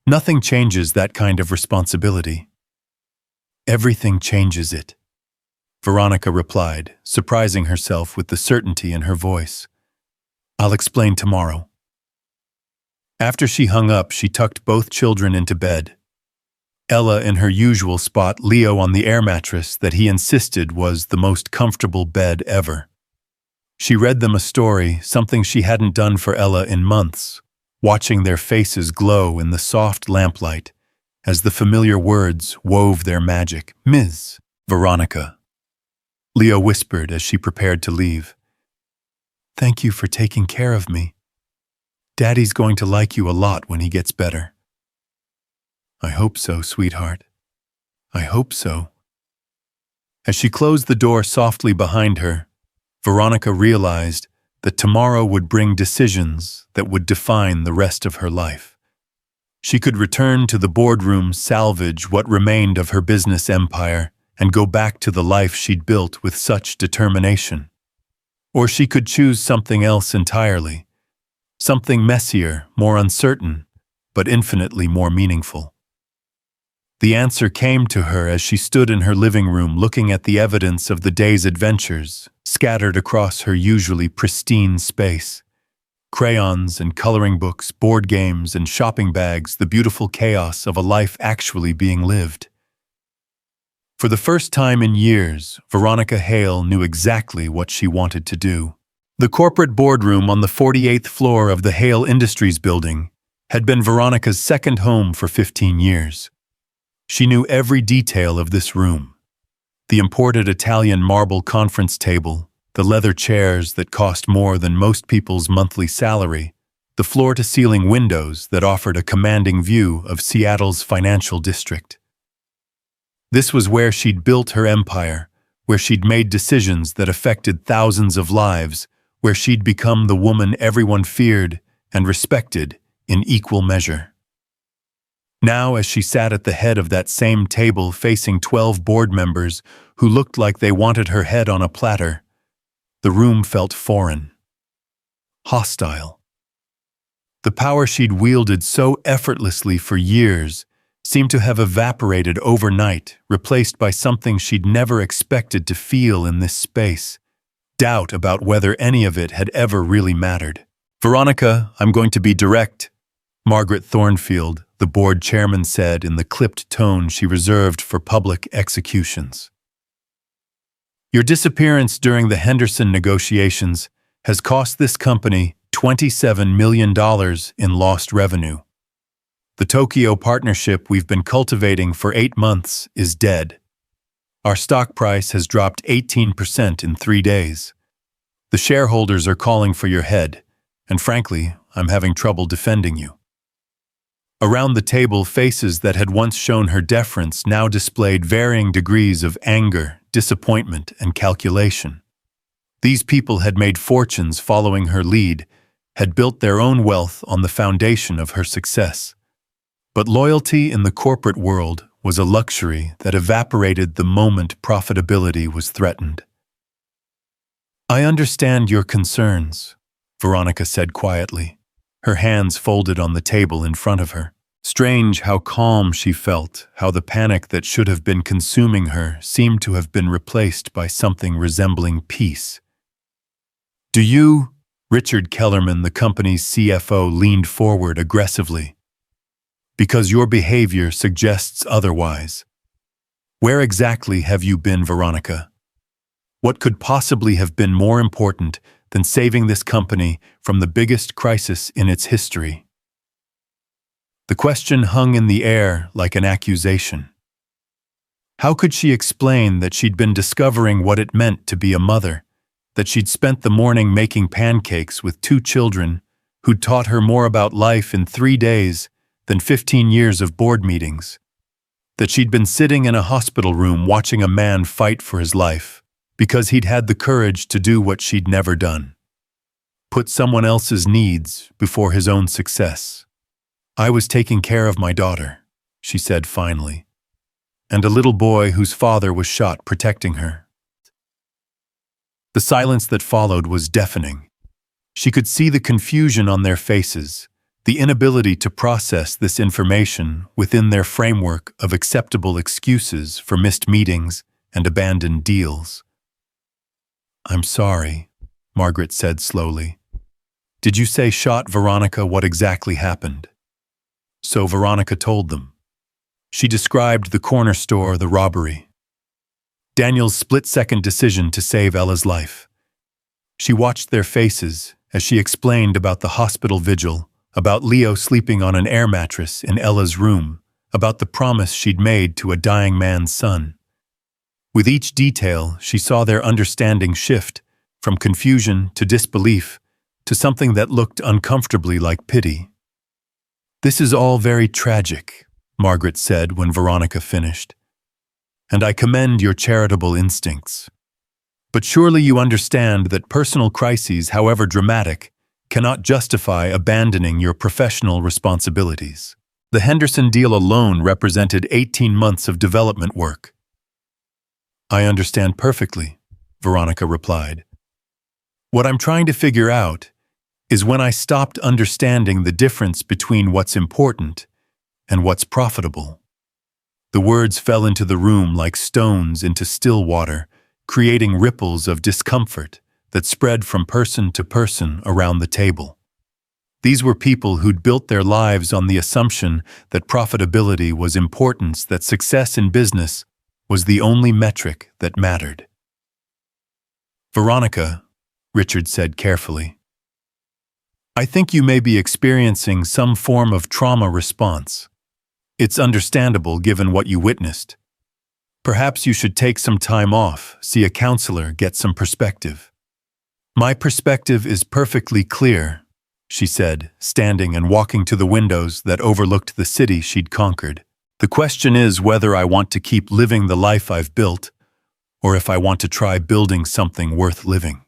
Nothing changes that kind of responsibility. Everything changes it, Veronica replied, surprising herself with the certainty in her voice. "I'll explain tomorrow." After she hung up, she tucked both children into bed. Ella in her usual spot, Leo on the air mattress that he insisted was the most comfortable bed ever. She read them a story, something she hadn't done for Ella in months, watching their faces glow in the soft lamplight as the familiar words wove their magic. "Ms. Veronica," Leo whispered as she prepared to leave. "Thank you for taking care of me. Daddy's going to like you a lot when he gets better." "I hope so, sweetheart. I hope so." As she closed the door softly behind her, Veronica realized that tomorrow would bring decisions that would define the rest of her life. She could return to the boardroom, salvage what remained of her business empire, and go back to the life she'd built with such determination. Or she could choose something else entirely, something messier, more uncertain, but infinitely more meaningful. The answer came to her as she stood in her living room looking at the evidence of the day's adventures scattered across her usually pristine space. Crayons and coloring books, board games and shopping bags, the beautiful chaos of a life actually being lived. For the first time in years, Veronica Hale knew exactly what she wanted to do. The corporate boardroom on the 48th floor of the Hale Industries building had been Veronica's second home for 15 years. She knew every detail of this room. The imported Italian marble conference table, the leather chairs that cost more than most people's monthly salary, the floor-to-ceiling windows that offered a commanding view of Seattle's financial district. This was where she'd built her empire, where she'd made decisions that affected thousands of lives, where she'd become the woman everyone feared and respected in equal measure. Now, as she sat at the head of that same table facing 12 board members who looked like they wanted her head on a platter, the room felt foreign, hostile. The power she'd wielded so effortlessly for years seemed to have evaporated overnight, replaced by something she'd never expected to feel in this space, doubt about whether any of it had ever really mattered. "Veronica, I'm going to be direct," Margaret Thornfield, the board chairman, said in the clipped tone she reserved for public executions. "Your disappearance during the Henderson negotiations has cost this company $27 million in lost revenue. The Tokyo partnership we've been cultivating for 8 months is dead. Our stock price has dropped 18% in 3 days. The shareholders are calling for your head, and frankly, I'm having trouble defending you." Around the table, faces that had once shown her deference now displayed varying degrees of anger, disappointment, and calculation. These people had made fortunes following her lead, had built their own wealth on the foundation of her success. But loyalty in the corporate world was a luxury that evaporated the moment profitability was threatened. "I understand your concerns," Veronica said quietly, her hands folded on the table in front of her. Strange how calm she felt, how the panic that should have been consuming her seemed to have been replaced by something resembling peace. "Do you?" Richard Kellerman, the company's CFO, leaned forward aggressively. "Because your behavior suggests otherwise. Where exactly have you been, Veronica? What could possibly have been more important than saving this company from the biggest crisis in its history. The question hung in the air like an accusation. How could she explain that she'd been discovering what it meant to be a mother, that she'd spent the morning making pancakes with 2 children who'd taught her more about life in 3 days than 15 years of board meetings, that she'd been sitting in a hospital room watching a man fight for his life because he'd had the courage to do what she'd never done, put someone else's needs before his own success. "I was taking care of my daughter," she said finally, "and a little boy whose father was shot protecting her." The silence that followed was deafening. She could see the confusion on their faces, the inability to process this information within their framework of acceptable excuses for missed meetings and abandoned deals. "I'm sorry," Margaret said slowly. "Did you say shot Veronica? What exactly happened?" So Veronica told them. She described the corner store, the robbery, Daniel's split-second decision to save Ella's life. She watched their faces as she explained about the hospital vigil, about Leo sleeping on an air mattress in Ella's room, about the promise she'd made to a dying man's son. With each detail, she saw their understanding shift from confusion to disbelief to something that looked uncomfortably like pity. "This is all very tragic," Margaret said when Veronica finished, "and I commend your charitable instincts. But surely you understand that personal crises, however dramatic, cannot justify abandoning your professional responsibilities. The Henderson deal alone represented 18 months of development work." "I understand perfectly," Veronica replied. "What I'm trying to figure out is when I stopped understanding the difference between what's important and what's profitable." The words fell into the room like stones into still water, creating ripples of discomfort that spread from person to person around the table. These were people who'd built their lives on the assumption that profitability was importance, that success in business was the only metric that mattered. "Veronica," Richard said carefully, "I think you may be experiencing some form of trauma response. It's understandable given what you witnessed. Perhaps you should take some time off, see a counselor, get some perspective." "My perspective is perfectly clear," she said, standing and walking to the windows that overlooked the city she'd conquered. "The question is whether I want to keep living the life I've built, or if I want to try building something worth living."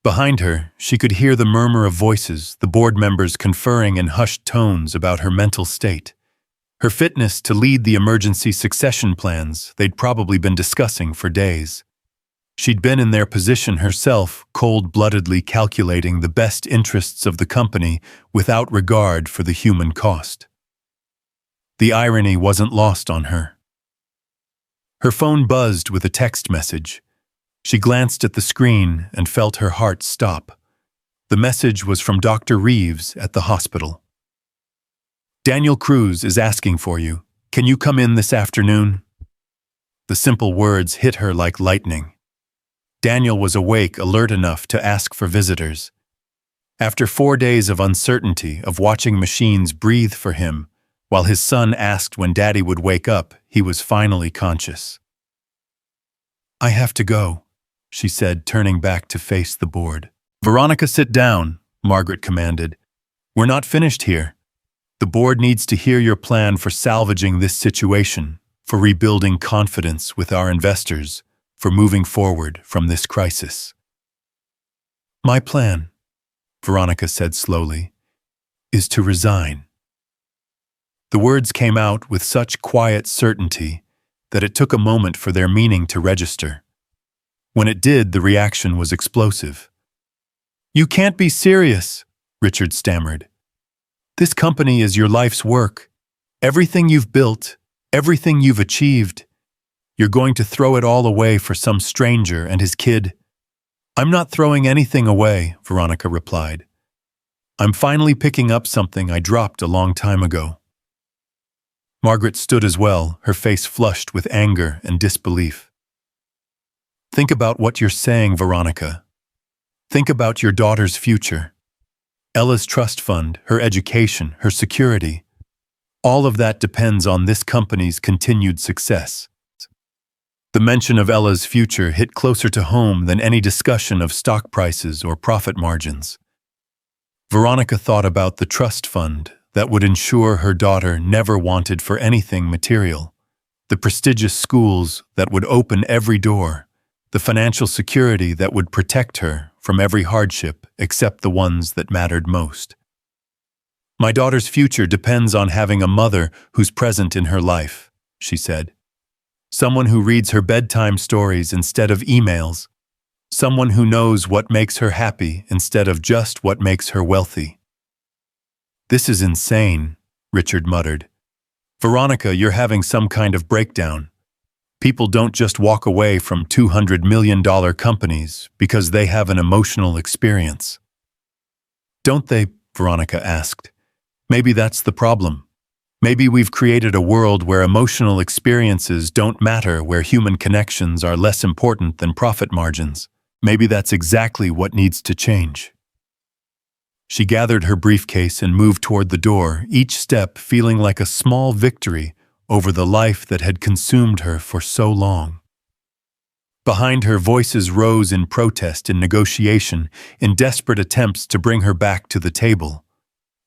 Behind her, she could hear the murmur of voices, the board members conferring in hushed tones about her mental state, her fitness to lead the emergency succession plans they'd probably been discussing for days. She'd been in their position herself, cold-bloodedly calculating the best interests of the company without regard for the human cost. The irony wasn't lost on her. Her phone buzzed with a text message. She glanced at the screen and felt her heart stop. The message was from Dr. Reeves at the hospital. "Daniel Cruz is asking for you. Can you come in this afternoon?" The simple words hit her like lightning. Daniel was awake, alert enough to ask for visitors. After 4 days of uncertainty, of watching machines breathe for him, while his son asked when Daddy would wake up, he was finally conscious. "I have to go," she said, turning back to face the board. "Veronica, sit down," Margaret commanded. "We're not finished here. The board needs to hear your plan for salvaging this situation, for rebuilding confidence with our investors, for moving forward from this crisis." "My plan," Veronica said slowly, "is to resign." The words came out with such quiet certainty that it took a moment for their meaning to register. When it did, the reaction was explosive. "You can't be serious," Richard stammered. "This company is your life's work. Everything you've built, everything you've achieved. You're going to throw it all away for some stranger and his kid?" "I'm not throwing anything away," Veronica replied. "I'm finally picking up something I dropped a long time ago." Margaret stood as well, her face flushed with anger and disbelief. "Think about what you're saying, Veronica. Think about your daughter's future. Ella's trust fund, her education, her security. All of that depends on this company's continued success. The mention of Ella's future hit closer to home than any discussion of stock prices or profit margins. Veronica thought about the trust fund that would ensure her daughter never wanted for anything material, the prestigious schools that would open every door, the financial security that would protect her from every hardship except the ones that mattered most. My daughter's future depends on having a mother who's present in her life, she said. Someone who reads her bedtime stories instead of emails. Someone who knows what makes her happy instead of just what makes her wealthy. This is insane, Richard muttered. Veronica, you're having some kind of breakdown. People don't just walk away from $200 million companies because they have an emotional experience. Don't they? Veronica asked. Maybe that's the problem. Maybe we've created a world where emotional experiences don't matter, where human connections are less important than profit margins. Maybe that's exactly what needs to change. She gathered her briefcase and moved toward the door, each step feeling like a small victory over the life that had consumed her for so long. Behind her, voices rose in protest, in negotiation, in desperate attempts to bring her back to the table.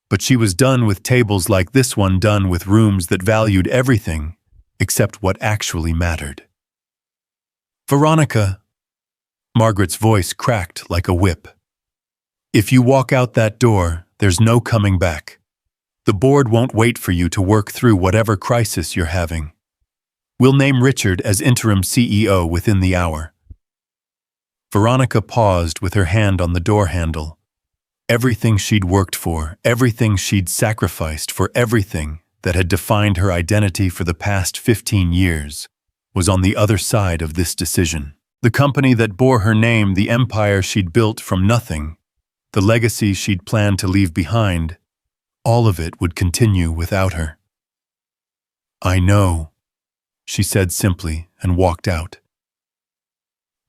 But she was done with tables like this one, done with rooms that valued everything except what actually mattered. Veronica, Margaret's voice cracked like a whip. If you walk out that door, there's no coming back. The board won't wait for you to work through whatever crisis you're having. We'll name Richard as interim CEO within the hour. Veronica paused with her hand on the door handle. Everything she'd worked for, everything she'd sacrificed for, everything that had defined her identity for the past 15 years was on the other side of this decision. The company that bore her name, the empire she'd built from nothing, the legacy she'd planned to leave behind, all of it would continue without her. I know, she said simply and walked out.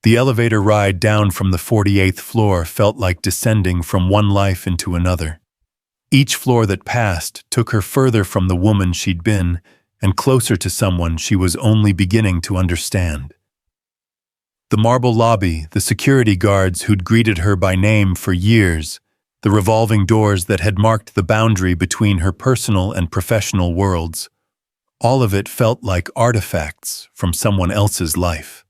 The elevator ride down from the 48th floor felt like descending from one life into another. Each floor that passed took her further from the woman she'd been and closer to someone she was only beginning to understand. The marble lobby, the security guards who'd greeted her by name for years, the revolving doors that had marked the boundary between her personal and professional worlds, all of it felt like artifacts from someone else's life.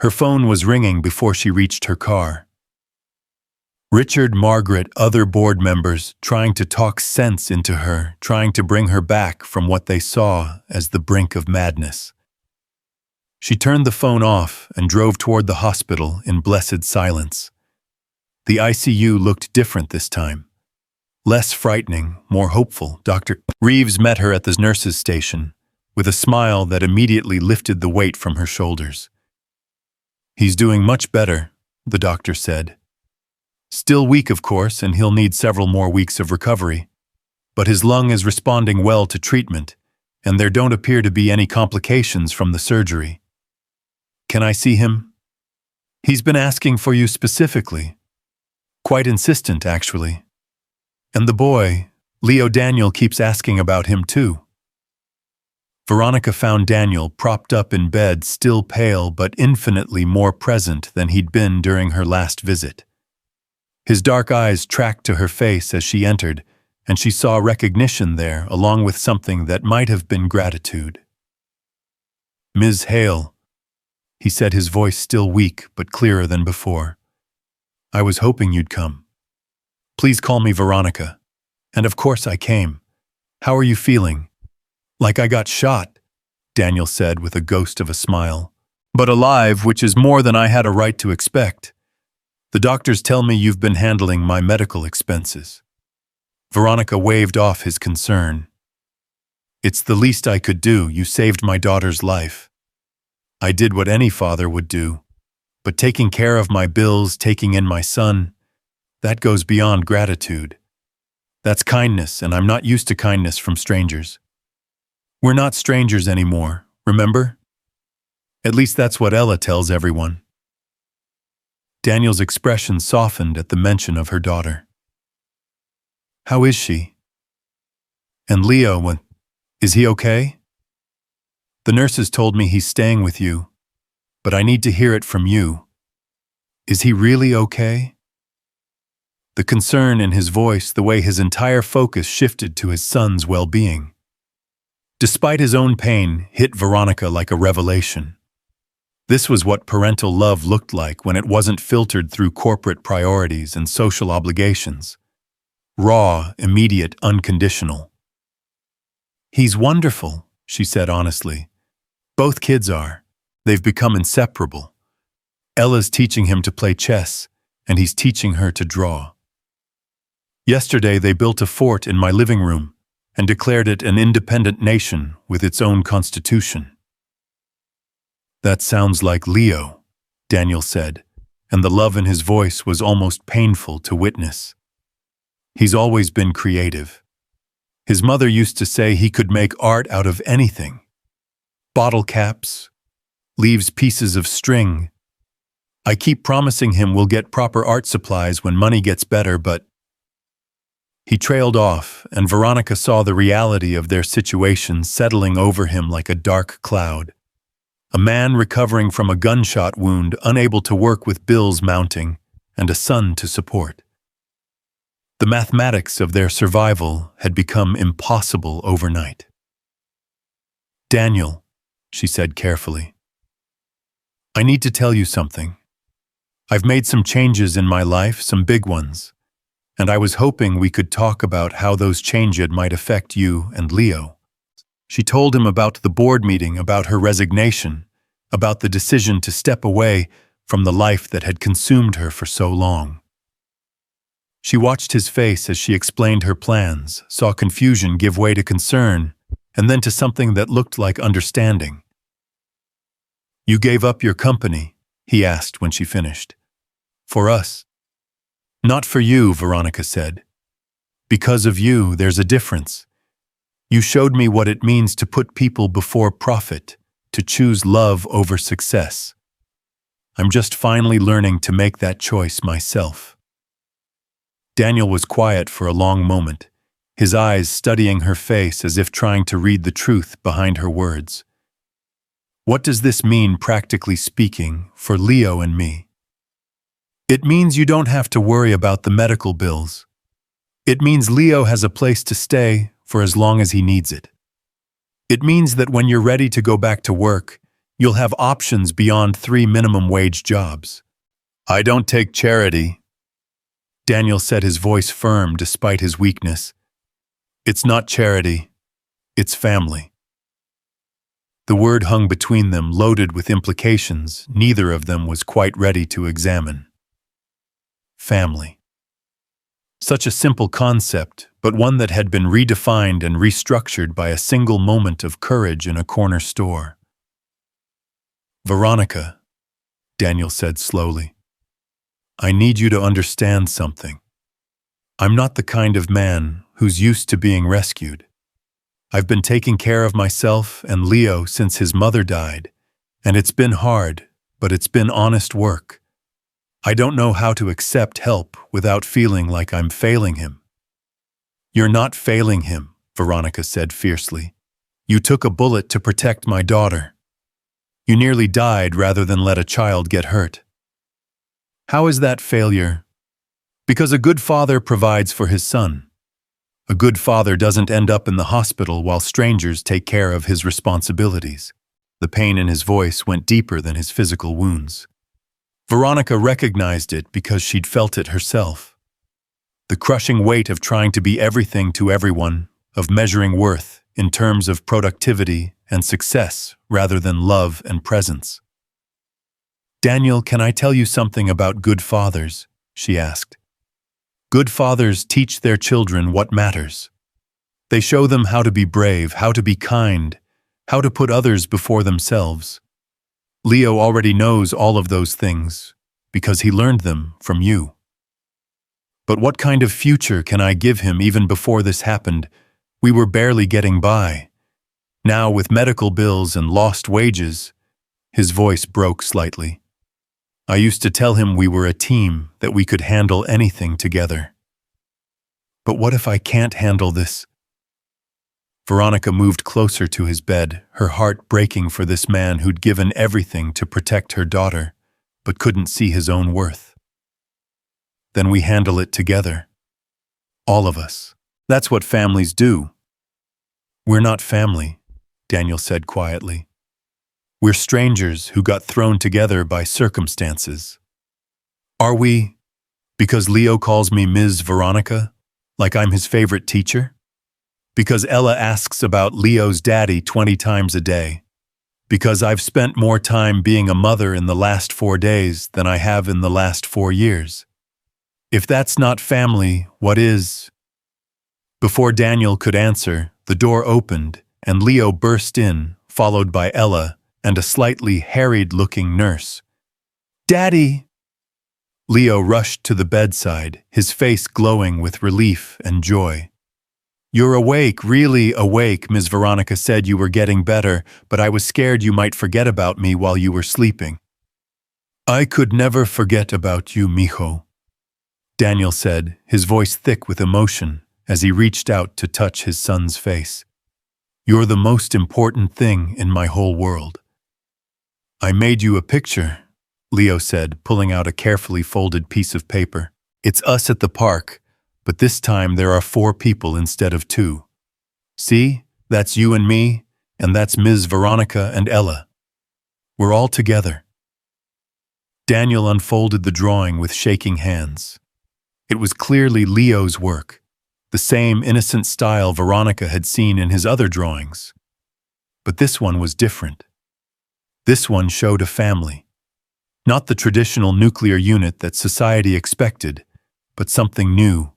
Her phone was ringing before she reached her car. Richard, Margaret, other board members trying to talk sense into her, trying to bring her back from what they saw as the brink of madness. She turned the phone off and drove toward the hospital in blessed silence. The ICU looked different this time. Less frightening, more hopeful. Dr. Reeves met her at the nurse's station with a smile that immediately lifted the weight from her shoulders. He's doing much better, the doctor said. Still weak, of course, and he'll need several more weeks of recovery. But his lung is responding well to treatment, and there don't appear to be any complications from the surgery. Can I see him? He's been asking for you specifically. Quite insistent, actually. And the boy, Leo Daniel, keeps asking about him too. Veronica found Daniel propped up in bed, still pale but infinitely more present than he'd been during her last visit. His dark eyes tracked to her face as she entered, and she saw recognition there, along with something that might have been gratitude. Ms. Hale, he said, his voice still weak but clearer than before. I was hoping you'd come. Please call me Veronica. And of course I came. How are you feeling? Like I got shot, Daniel said with a ghost of a smile. But alive, which is more than I had a right to expect. The doctors tell me you've been handling my medical expenses. Veronica waved off his concern. It's the least I could do. You saved my daughter's life. I did what any father would do. But taking care of my bills, taking in my son, that goes beyond gratitude. That's kindness, and I'm not used to kindness from strangers. We're not strangers anymore, remember? At least that's what Ella tells everyone. Daniel's expression softened at the mention of her daughter. How is she? And Leo, is he okay? The nurses told me he's staying with you, but I need to hear it from you. Is he really okay? The concern in his voice, the way his entire focus shifted to his son's well-being. Despite his own pain, hit Veronica like a revelation. This was what parental love looked like when it wasn't filtered through corporate priorities and social obligations. Raw, immediate, unconditional. He's wonderful, she said honestly. Both kids are. They've become inseparable. Ella's teaching him to play chess, and he's teaching her to draw. Yesterday they built a fort in my living room and declared it an independent nation with its own constitution. That sounds like Leo, Daniel said, and the love in his voice was almost painful to witness. He's always been creative. His mother used to say he could make art out of anything. Bottle caps, leaves pieces of string. I keep promising him we'll get proper art supplies when money gets better, but... He trailed off, and Veronica saw the reality of their situation settling over him like a dark cloud. A man recovering from a gunshot wound, unable to work with bills mounting, and a son to support. The mathematics of their survival had become impossible overnight. Daniel, she said carefully, I need to tell you something. I've made some changes in my life, some big ones, and I was hoping we could talk about how those changes might affect you and Leo. She told him about the board meeting, about her resignation, about the decision to step away from the life that had consumed her for so long. She watched his face as she explained her plans, saw confusion give way to concern, and then to something that looked like understanding. You gave up your company, he asked when she finished. For us. Not for you, Veronica said. Because of you, there's a difference. You showed me what it means to put people before profit, to choose love over success. I'm just finally learning to make that choice myself. Daniel was quiet for a long moment, his eyes studying her face as if trying to read the truth behind her words. What does this mean, practically speaking, for Leo and me? It means you don't have to worry about the medical bills. It means Leo has a place to stay for as long as he needs it. It means that when you're ready to go back to work, you'll have options beyond 3 minimum wage jobs. I don't take charity. Daniel said, his voice firm despite his weakness. It's not charity, it's family. The word hung between them, loaded with implications neither of them was quite ready to examine. Family. Such a simple concept, but one that had been redefined and restructured by a single moment of courage in a corner store. Veronica, Daniel said slowly, I need you to understand something. I'm not the kind of man who's used to being rescued. I've been taking care of myself and Leo since his mother died, and it's been hard, but it's been honest work. I don't know how to accept help without feeling like I'm failing him. You're not failing him, Veronica said fiercely. You took a bullet to protect my daughter. You nearly died rather than let a child get hurt. How is that failure? Because a good father provides for his son. A good father doesn't end up in the hospital while strangers take care of his responsibilities. The pain in his voice went deeper than his physical wounds. Veronica recognized it because she'd felt it herself. The crushing weight of trying to be everything to everyone, of measuring worth in terms of productivity and success rather than love and presence. Daniel, can I tell you something about good fathers? She asked. Good fathers teach their children what matters. They show them how to be brave, how to be kind, how to put others before themselves. Leo already knows all of those things because he learned them from you. But what kind of future can I give him even before this happened? We were barely getting by. Now, with medical bills and lost wages, his voice broke slightly. I used to tell him we were a team, that we could handle anything together. But what if I can't handle this? Veronica moved closer to his bed, her heart breaking for this man who'd given everything to protect her daughter, but couldn't see his own worth. Then we handle it together. All of us. That's what families do. We're not family, Daniel said quietly. We're strangers who got thrown together by circumstances. Are we? Because Leo calls me Ms. Veronica, like I'm his favorite teacher? Because Ella asks about Leo's daddy 20 times a day? Because I've spent more time being a mother in the last 4 days than I have in the last 4 years? If that's not family, what is? Before Daniel could answer, the door opened and Leo burst in, followed by Ella and a slightly harried-looking nurse. "Daddy!" Leo rushed to the bedside, his face glowing with relief and joy. "You're awake, really awake," Ms. Veronica said. "You were getting better, but I was scared you might forget about me while you were sleeping." "I could never forget about you, mijo," Daniel said, his voice thick with emotion, as he reached out to touch his son's face. "You're the most important thing in my whole world." "I made you a picture," Leo said, pulling out a carefully folded piece of paper. "It's us at the park, but this time there are 4 people instead of 2. See, that's you and me, and that's Ms. Veronica and Ella. We're all together." Daniel unfolded the drawing with shaking hands. It was clearly Leo's work, the same innocent style Veronica had seen in his other drawings. But this one was different. This one showed a family. Not the traditional nuclear unit that society expected, but something new.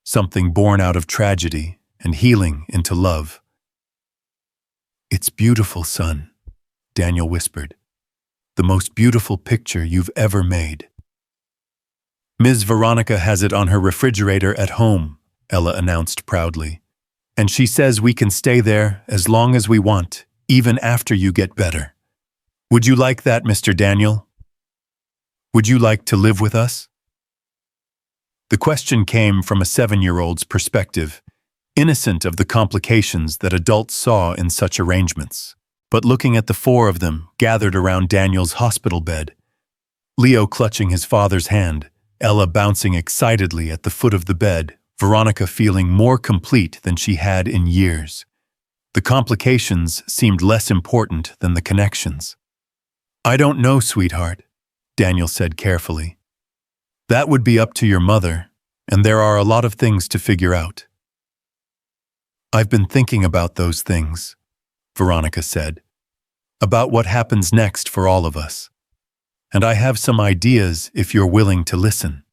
Something born out of tragedy and healing into love. "It's beautiful, son," Daniel whispered. "The most beautiful picture you've ever made." "Ms. Veronica has it on her refrigerator at home," Ella announced proudly. "And she says we can stay there as long as we want, even after you get better. Would you like that, Mr. Daniel? Would you like to live with us?" The question came from a 7-year-old's perspective, innocent of the complications that adults saw in such arrangements. But looking at the 4 of them gathered around Daniel's hospital bed, Leo clutching his father's hand, Ella bouncing excitedly at the foot of the bed, Veronica feeling more complete than she had in years. The complications seemed less important than the connections. "I don't know, sweetheart," Daniel said carefully. "That would be up to your mother, and there are a lot of things to figure out." "I've been thinking about those things," Veronica said, "about what happens next for all of us. And I have some ideas if you're willing to listen."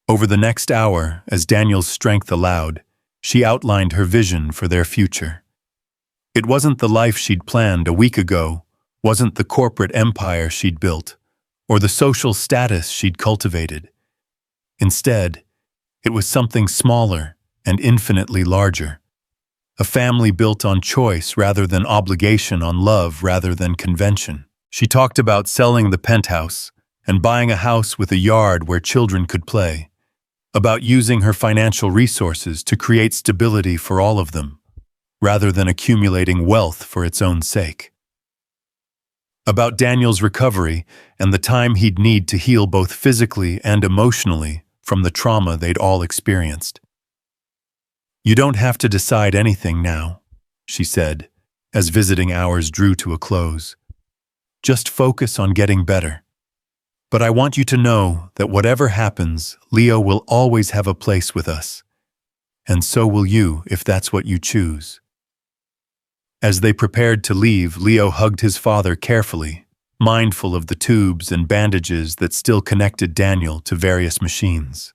Over the next hour, as Daniel's strength allowed, she outlined her vision for their future. It wasn't the life she'd planned a week ago, wasn't the corporate empire she'd built, or the social status she'd cultivated. Instead, it was something smaller and infinitely larger. A family built on choice rather than obligation, on love rather than convention. She talked about selling the penthouse and buying a house with a yard where children could play, about using her financial resources to create stability for all of them, rather than accumulating wealth for its own sake. About Daniel's recovery and the time he'd need to heal both physically and emotionally from the trauma they'd all experienced. "You don't have to decide anything now," she said, as visiting hours drew to a close. "Just focus on getting better. But I want you to know that whatever happens, Leo will always have a place with us. And so will you if that's what you choose." As they prepared to leave, Leo hugged his father carefully, mindful of the tubes and bandages that still connected Daniel to various machines.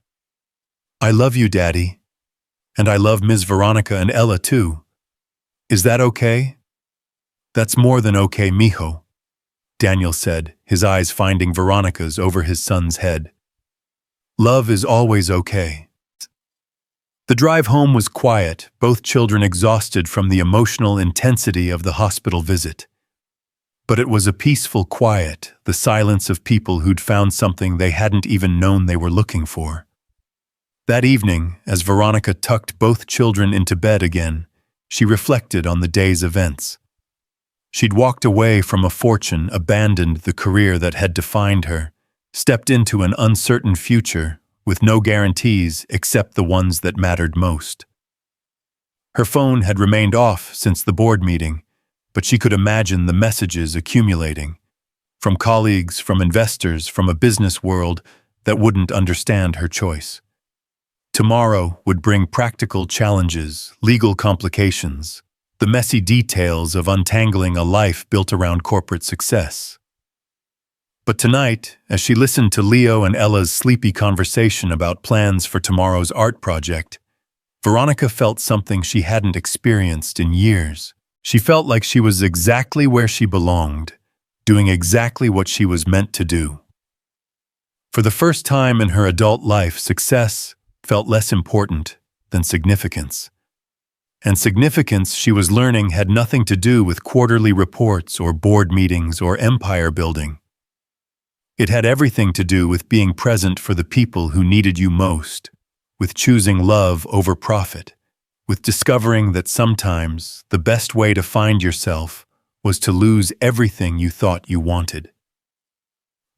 "I love you, Daddy. And I love Ms. Veronica and Ella too. Is that okay?" "That's more than okay, mijo," Daniel said, his eyes finding Veronica's over his son's head. "Love is always okay." The drive home was quiet, both children exhausted from the emotional intensity of the hospital visit. But it was a peaceful quiet, the silence of people who'd found something they hadn't even known they were looking for. That evening, as Veronica tucked both children into bed again, she reflected on the day's events. She'd walked away from a fortune, abandoned the career that had defined her, stepped into an uncertain future with no guarantees except the ones that mattered most. Her phone had remained off since the board meeting, but she could imagine the messages accumulating, from colleagues, from investors, from a business world that wouldn't understand her choice. Tomorrow would bring practical challenges, legal complications, the messy details of untangling a life built around corporate success. But tonight, as she listened to Leo and Ella's sleepy conversation about plans for tomorrow's art project, Veronica felt something she hadn't experienced in years. She felt like she was exactly where she belonged, doing exactly what she was meant to do. For the first time in her adult life, success felt less important than significance. And significance, she was learning, had nothing to do with quarterly reports or board meetings or empire building. It had everything to do with being present for the people who needed you most, with choosing love over profit, with discovering that sometimes the best way to find yourself was to lose everything you thought you wanted.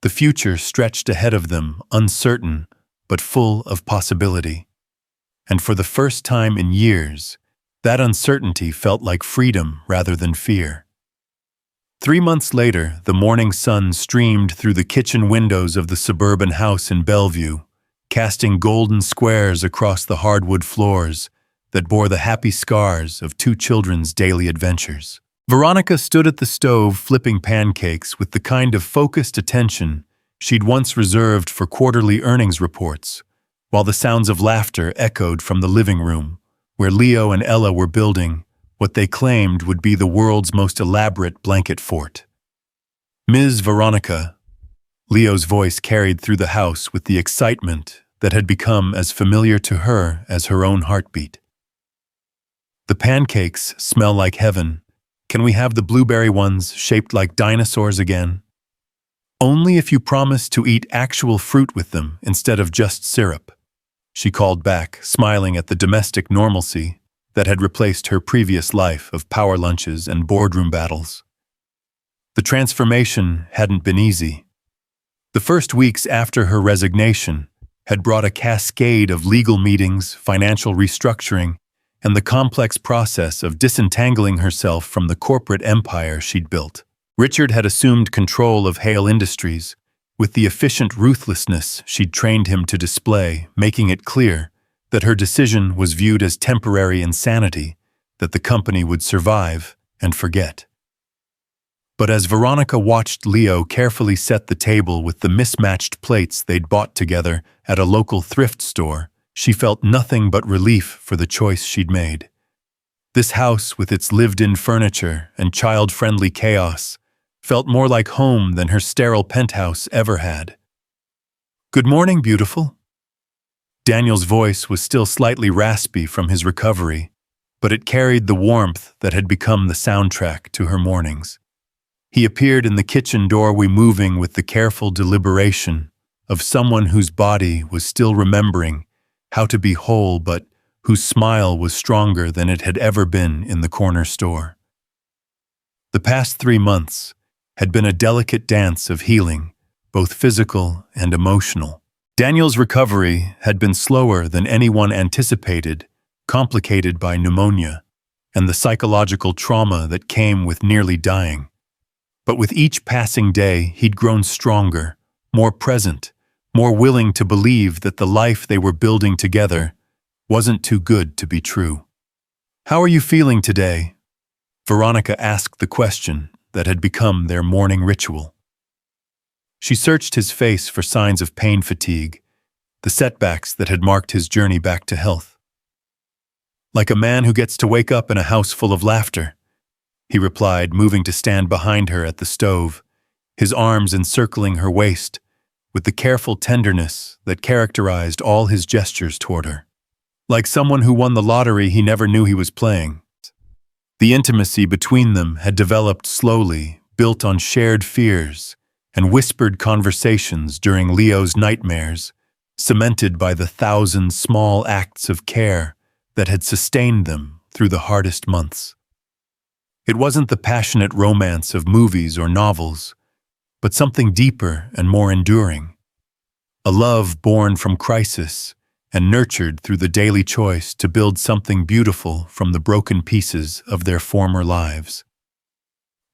The future stretched ahead of them, uncertain, but full of possibility. And for the first time in years, that uncertainty felt like freedom rather than fear. 3 months later, the morning sun streamed through the kitchen windows of the suburban house in Bellevue, casting golden squares across the hardwood floors that bore the happy scars of 2 children's daily adventures. Veronica stood at the stove flipping pancakes with the kind of focused attention she'd once reserved for quarterly earnings reports, while the sounds of laughter echoed from the living room, where Leo and Ella were building what they claimed would be the world's most elaborate blanket fort. "Ms. Veronica," Leo's voice carried through the house with the excitement that had become as familiar to her as her own heartbeat. "The pancakes smell like heaven. Can we have the blueberry ones shaped like dinosaurs again? Only if you promise to eat actual fruit with them instead of just syrup," she called back, smiling at the domestic normalcy that had replaced her previous life of power lunches and boardroom battles. The transformation hadn't been easy. The first weeks after her resignation had brought a cascade of legal meetings, financial restructuring, and the complex process of disentangling herself from the corporate empire she'd built. Richard had assumed control of Hale Industries, with the efficient ruthlessness she'd trained him to display, making it clear that her decision was viewed as temporary insanity, that the company would survive and forget. But as Veronica watched Leo carefully set the table with the mismatched plates they'd bought together at a local thrift store, she felt nothing but relief for the choice she'd made. This house, with its lived-in furniture and child-friendly chaos, felt more like home than her sterile penthouse ever had. "Good morning, beautiful." Daniel's voice was still slightly raspy from his recovery, but it carried the warmth that had become the soundtrack to her mornings. He appeared in the kitchen doorway, moving with the careful deliberation of someone whose body was still remembering how to be whole, but whose smile was stronger than it had ever been in the corner store. The past 3 months had been a delicate dance of healing, both physical and emotional. Daniel's recovery had been slower than anyone anticipated, complicated by pneumonia and the psychological trauma that came with nearly dying. But with each passing day, he'd grown stronger, more present, more willing to believe that the life they were building together wasn't too good to be true. "How are you feeling today?" Veronica asked the question that had become their morning ritual. She searched his face for signs of pain fatigue, the setbacks that had marked his journey back to health. "Like a man who gets to wake up in a house full of laughter," he replied, moving to stand behind her at the stove, his arms encircling her waist, with the careful tenderness that characterized all his gestures toward her. Like someone who won the lottery he never knew he was playing. The intimacy between them had developed slowly, built on shared fears and whispered conversations during Leo's nightmares, cemented by the thousand small acts of care that had sustained them through the hardest months. It wasn't the passionate romance of movies or novels, but something deeper and more enduring. A love born from crisis and nurtured through the daily choice to build something beautiful from the broken pieces of their former lives.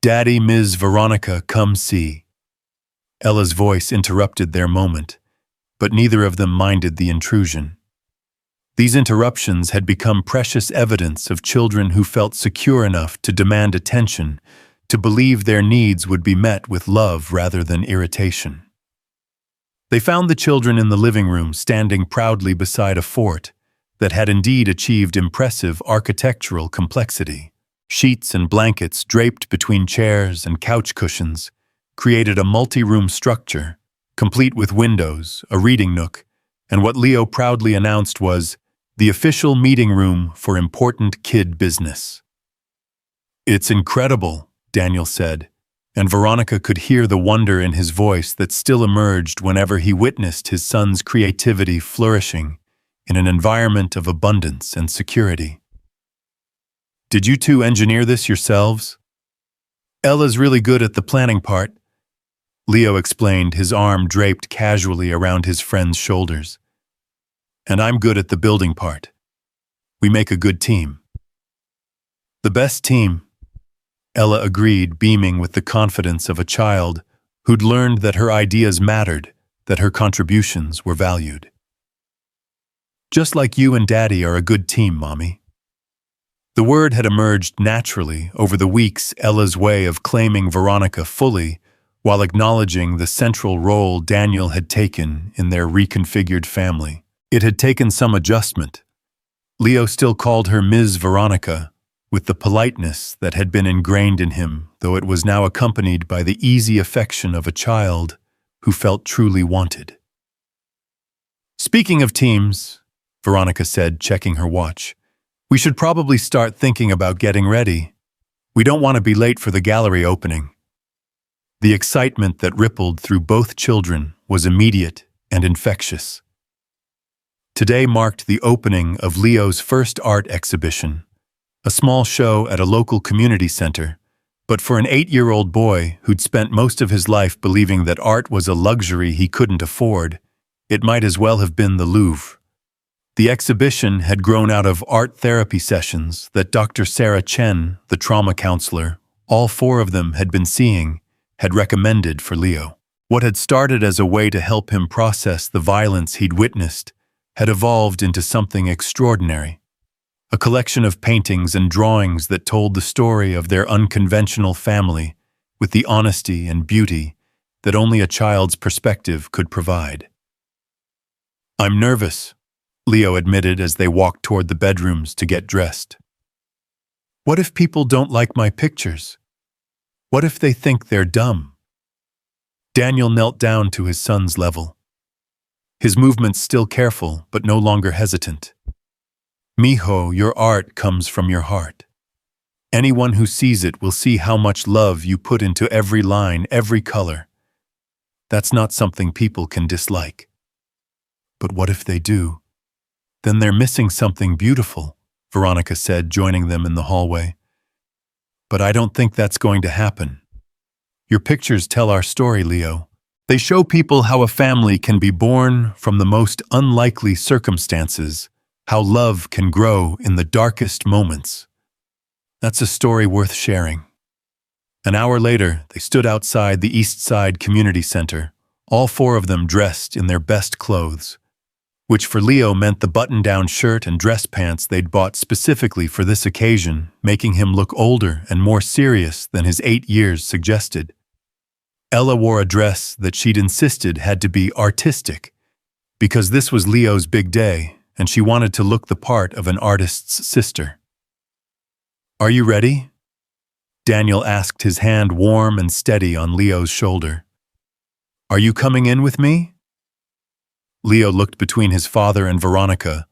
"Daddy, Ms. Veronica, come see." Ella's voice interrupted their moment, but neither of them minded the intrusion. These interruptions had become precious evidence of children who felt secure enough to demand attention, to believe their needs would be met with love rather than irritation. They found the children in the living room standing proudly beside a fort that had indeed achieved impressive architectural complexity. Sheets and blankets draped between chairs and couch cushions created a multi-room structure, complete with windows, a reading nook, and what Leo proudly announced was the official meeting room for important kid business. "It's incredible," Daniel said, and Veronica could hear the wonder in his voice that still emerged whenever he witnessed his son's creativity flourishing in an environment of abundance and security. "Did you two engineer this yourselves?" "Ella's really good at the planning part," Leo explained, his arm draped casually around his friend's shoulders. "And I'm good at the building part. We make a good team." "The best team," Ella agreed, beaming with the confidence of a child who'd learned that her ideas mattered, that her contributions were valued. "Just like you and Daddy are a good team, Mommy." The word had emerged naturally over the weeks, Ella's way of claiming Veronica fully while acknowledging the central role Daniel had taken in their reconfigured family. It had taken some adjustment. Leo still called her Ms. Veronica, with the politeness that had been ingrained in him, though it was now accompanied by the easy affection of a child who felt truly wanted. "Speaking of teams," Veronica said, checking her watch, "we should probably start thinking about getting ready. We don't want to be late for the gallery opening." The excitement that rippled through both children was immediate and infectious. Today marked the opening of Leo's first art exhibition, a small show at a local community center, but for an 8-year-old boy who'd spent most of his life believing that art was a luxury he couldn't afford, it might as well have been the Louvre. The exhibition had grown out of art therapy sessions that Dr. Sarah Chen, the trauma counselor, all 4 of them had been seeing, had recommended for Leo. What had started as a way to help him process the violence he'd witnessed had evolved into something extraordinary. A collection of paintings and drawings that told the story of their unconventional family with the honesty and beauty that only a child's perspective could provide. "I'm nervous," Leo admitted as they walked toward the bedrooms to get dressed. "What if people don't like my pictures? What if they think they're dumb?" Daniel knelt down to his son's level, his movements still careful but no longer hesitant. "Mijo, your art comes from your heart. Anyone who sees it will see how much love you put into every line, every color. That's not something people can dislike." "But what if they do? Then they're missing something beautiful," Veronica said, joining them in the hallway. "But I don't think that's going to happen. Your pictures tell our story, Leo. They show people how a family can be born from the most unlikely circumstances, how love can grow in the darkest moments. That's a story worth sharing." An hour later, they stood outside the East Side Community Center, all 4 of them dressed in their best clothes, which for Leo meant the button-down shirt and dress pants they'd bought specifically for this occasion, making him look older and more serious than his 8 years suggested. Ella wore a dress that she'd insisted had to be artistic, because this was Leo's big day, and she wanted to look the part of an artist's sister. "Are you ready?" Daniel asked, his hand warm and steady on Leo's shoulder. "Are you coming in with me?" Leo looked between his father and Veronica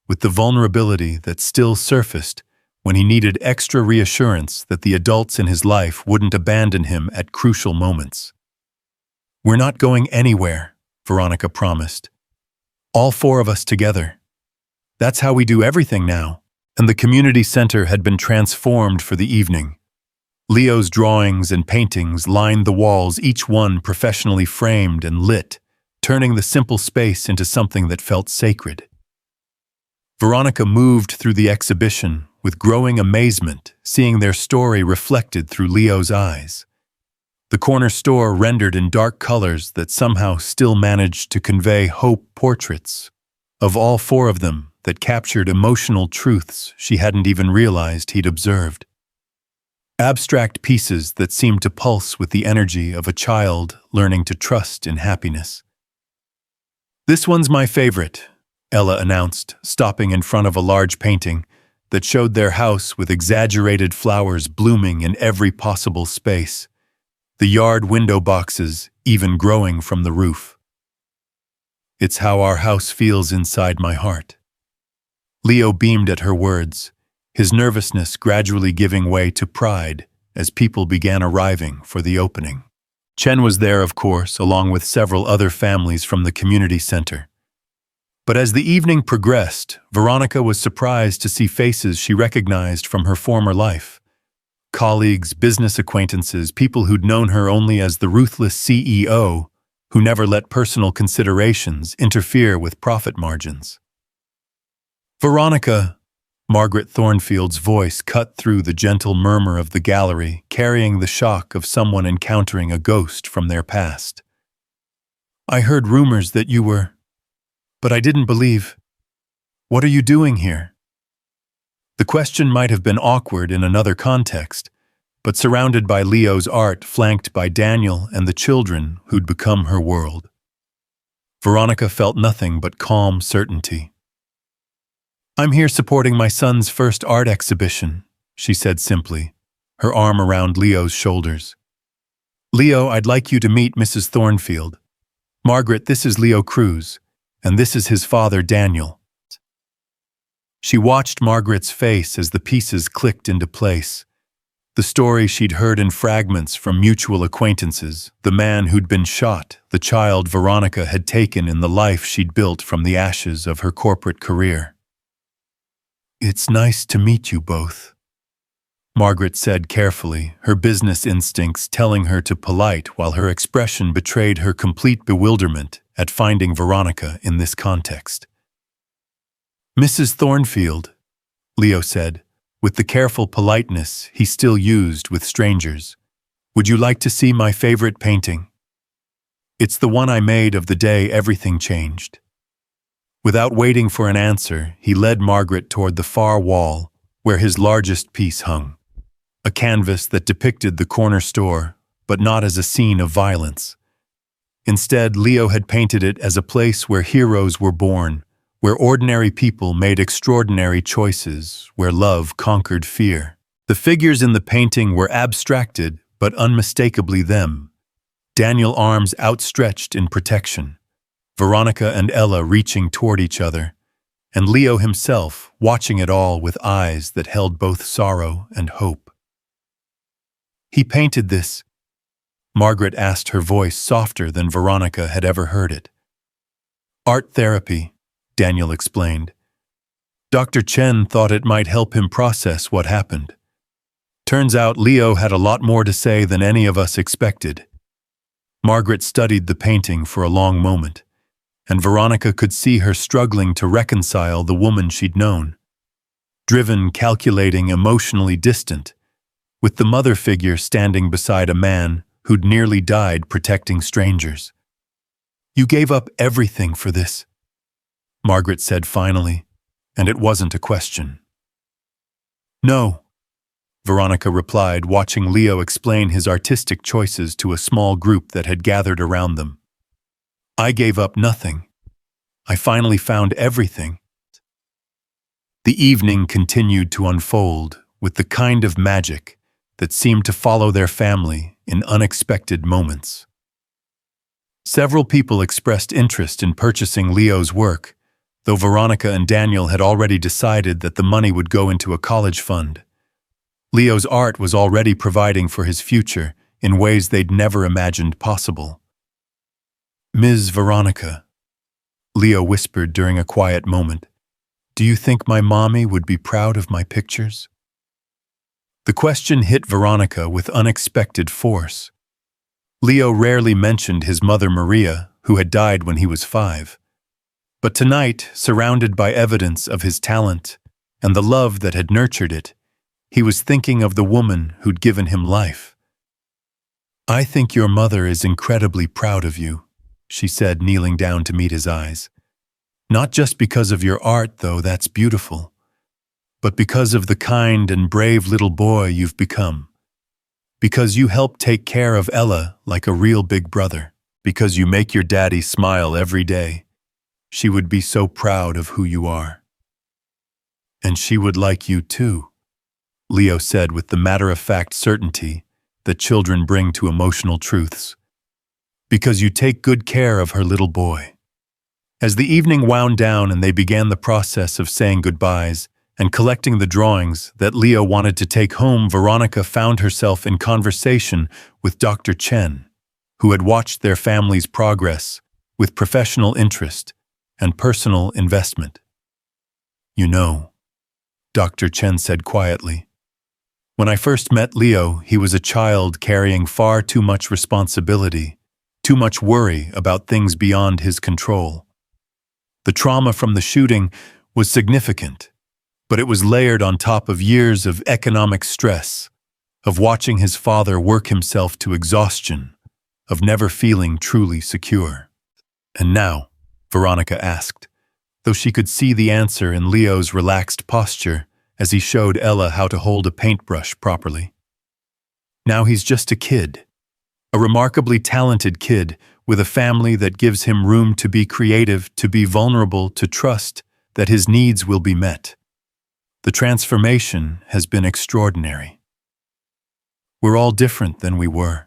with the vulnerability that still surfaced when he needed extra reassurance that the adults in his life wouldn't abandon him at crucial moments. "We're not going anywhere," Veronica promised. "All four of us together. That's how we do everything now." And the community center had been transformed for the evening. Leo's drawings and paintings lined the walls, each one professionally framed and lit, turning the simple space into something that felt sacred. Veronica moved through the exhibition with growing amazement, seeing their story reflected through Leo's eyes. The corner store rendered in dark colors that somehow still managed to convey hope portraits of all four of them that captured emotional truths she hadn't even realized he'd observed. Abstract pieces that seemed to pulse with the energy of a child learning to trust in happiness. "This one's my favorite," Ella announced, stopping in front of a large painting that showed their house with exaggerated flowers blooming in every possible space, the yard window boxes even growing from the roof. "It's how our house feels inside my heart." Leo beamed at her words, his nervousness gradually giving way to pride as people began arriving for the opening. Chen was there, of course, along with several other families from the community center. But as the evening progressed, Veronica was surprised to see faces she recognized from her former life. Colleagues, business acquaintances, people who'd known her only as the ruthless CEO who never let personal considerations interfere with profit margins. "Veronica," Margaret Thornfield's voice cut through the gentle murmur of the gallery, carrying the shock of someone encountering a ghost from their past. "I heard rumors that you were, but I didn't believe. What are you doing here?" The question might have been awkward in another context, but surrounded by Leo's art, flanked by Daniel and the children who'd become her world, Veronica felt nothing but calm certainty. "I'm here supporting my son's first art exhibition," she said simply, her arm around Leo's shoulders. "Leo, I'd like you to meet Mrs. Thornfield. Margaret, this is Leo Cruz, and this is his father, Daniel." She watched Margaret's face as the pieces clicked into place. The story she'd heard in fragments from mutual acquaintances, the man who'd been shot, the child Veronica had taken in the life she'd built from the ashes of her corporate career. "It's nice to meet you both," Margaret said carefully, her business instincts telling her to polite while her expression betrayed her complete bewilderment at finding Veronica in this context. "Mrs. Thornfield," Leo said, with the careful politeness he still used with strangers, "would you like to see my favorite painting? It's the one I made of the day everything changed." Without waiting for an answer, he led Margaret toward the far wall where his largest piece hung, a canvas that depicted the corner store, but not as a scene of violence. Instead, Leo had painted it as a place where heroes were born, where ordinary people made extraordinary choices, where love conquered fear. The figures in the painting were abstracted, but unmistakably them. Daniel, arms outstretched in protection, Veronica and Ella reaching toward each other, and Leo himself watching it all with eyes that held both sorrow and hope. "He painted this," Margaret asked, her voice softer than Veronica had ever heard it. "Art therapy," Daniel explained. "Dr. Chen thought it might help him process what happened. Turns out Leo had a lot more to say than any of us expected." Margaret studied the painting for a long moment, and Veronica could see her struggling to reconcile the woman she'd known. Driven, calculating, emotionally distant, with the mother figure standing beside a man who'd nearly died protecting strangers. "You gave up everything for this," Margaret said finally, and it wasn't a question. "No," Veronica replied, watching Leo explain his artistic choices to a small group that had gathered around them. "I gave up nothing. I finally found everything." The evening continued to unfold with the kind of magic that seemed to follow their family in unexpected moments. Several people expressed interest in purchasing Leo's work, though Veronica and Daniel had already decided that the money would go into a college fund. Leo's art was already providing for his future in ways they'd never imagined possible. "Ms. Veronica," Leo whispered during a quiet moment, "do you think my mommy would be proud of my pictures?" The question hit Veronica with unexpected force. Leo rarely mentioned his mother Maria, who had died when he was 5. But tonight, surrounded by evidence of his talent and the love that had nurtured it, he was thinking of the woman who'd given him life. "I think your mother is incredibly proud of you," she said, kneeling down to meet his eyes. "Not just because of your art, though that's beautiful, but because of the kind and brave little boy you've become. Because you help take care of Ella like a real big brother. Because you make your daddy smile every day. She would be so proud of who you are." "And she would like you too," Leo said with the matter-of-fact certainty that children bring to emotional truths. "Because you take good care of her little boy." As the evening wound down and they began the process of saying goodbyes and collecting the drawings that Leo wanted to take home, Veronica found herself in conversation with Dr. Chen, who had watched their family's progress with professional interest and personal investment. "You know," Dr. Chen said quietly, "when I first met Leo, he was a child carrying far too much responsibility, too much worry about things beyond his control. The trauma from the shooting was significant, but it was layered on top of years of economic stress, of watching his father work himself to exhaustion, of never feeling truly secure." "And now?" Veronica asked, though she could see the answer in Leo's relaxed posture as he showed Ella how to hold a paintbrush properly. "Now he's just a kid, a remarkably talented kid with a family that gives him room to be creative, to be vulnerable, to trust that his needs will be met. The transformation has been extraordinary." "We're all different than we were,"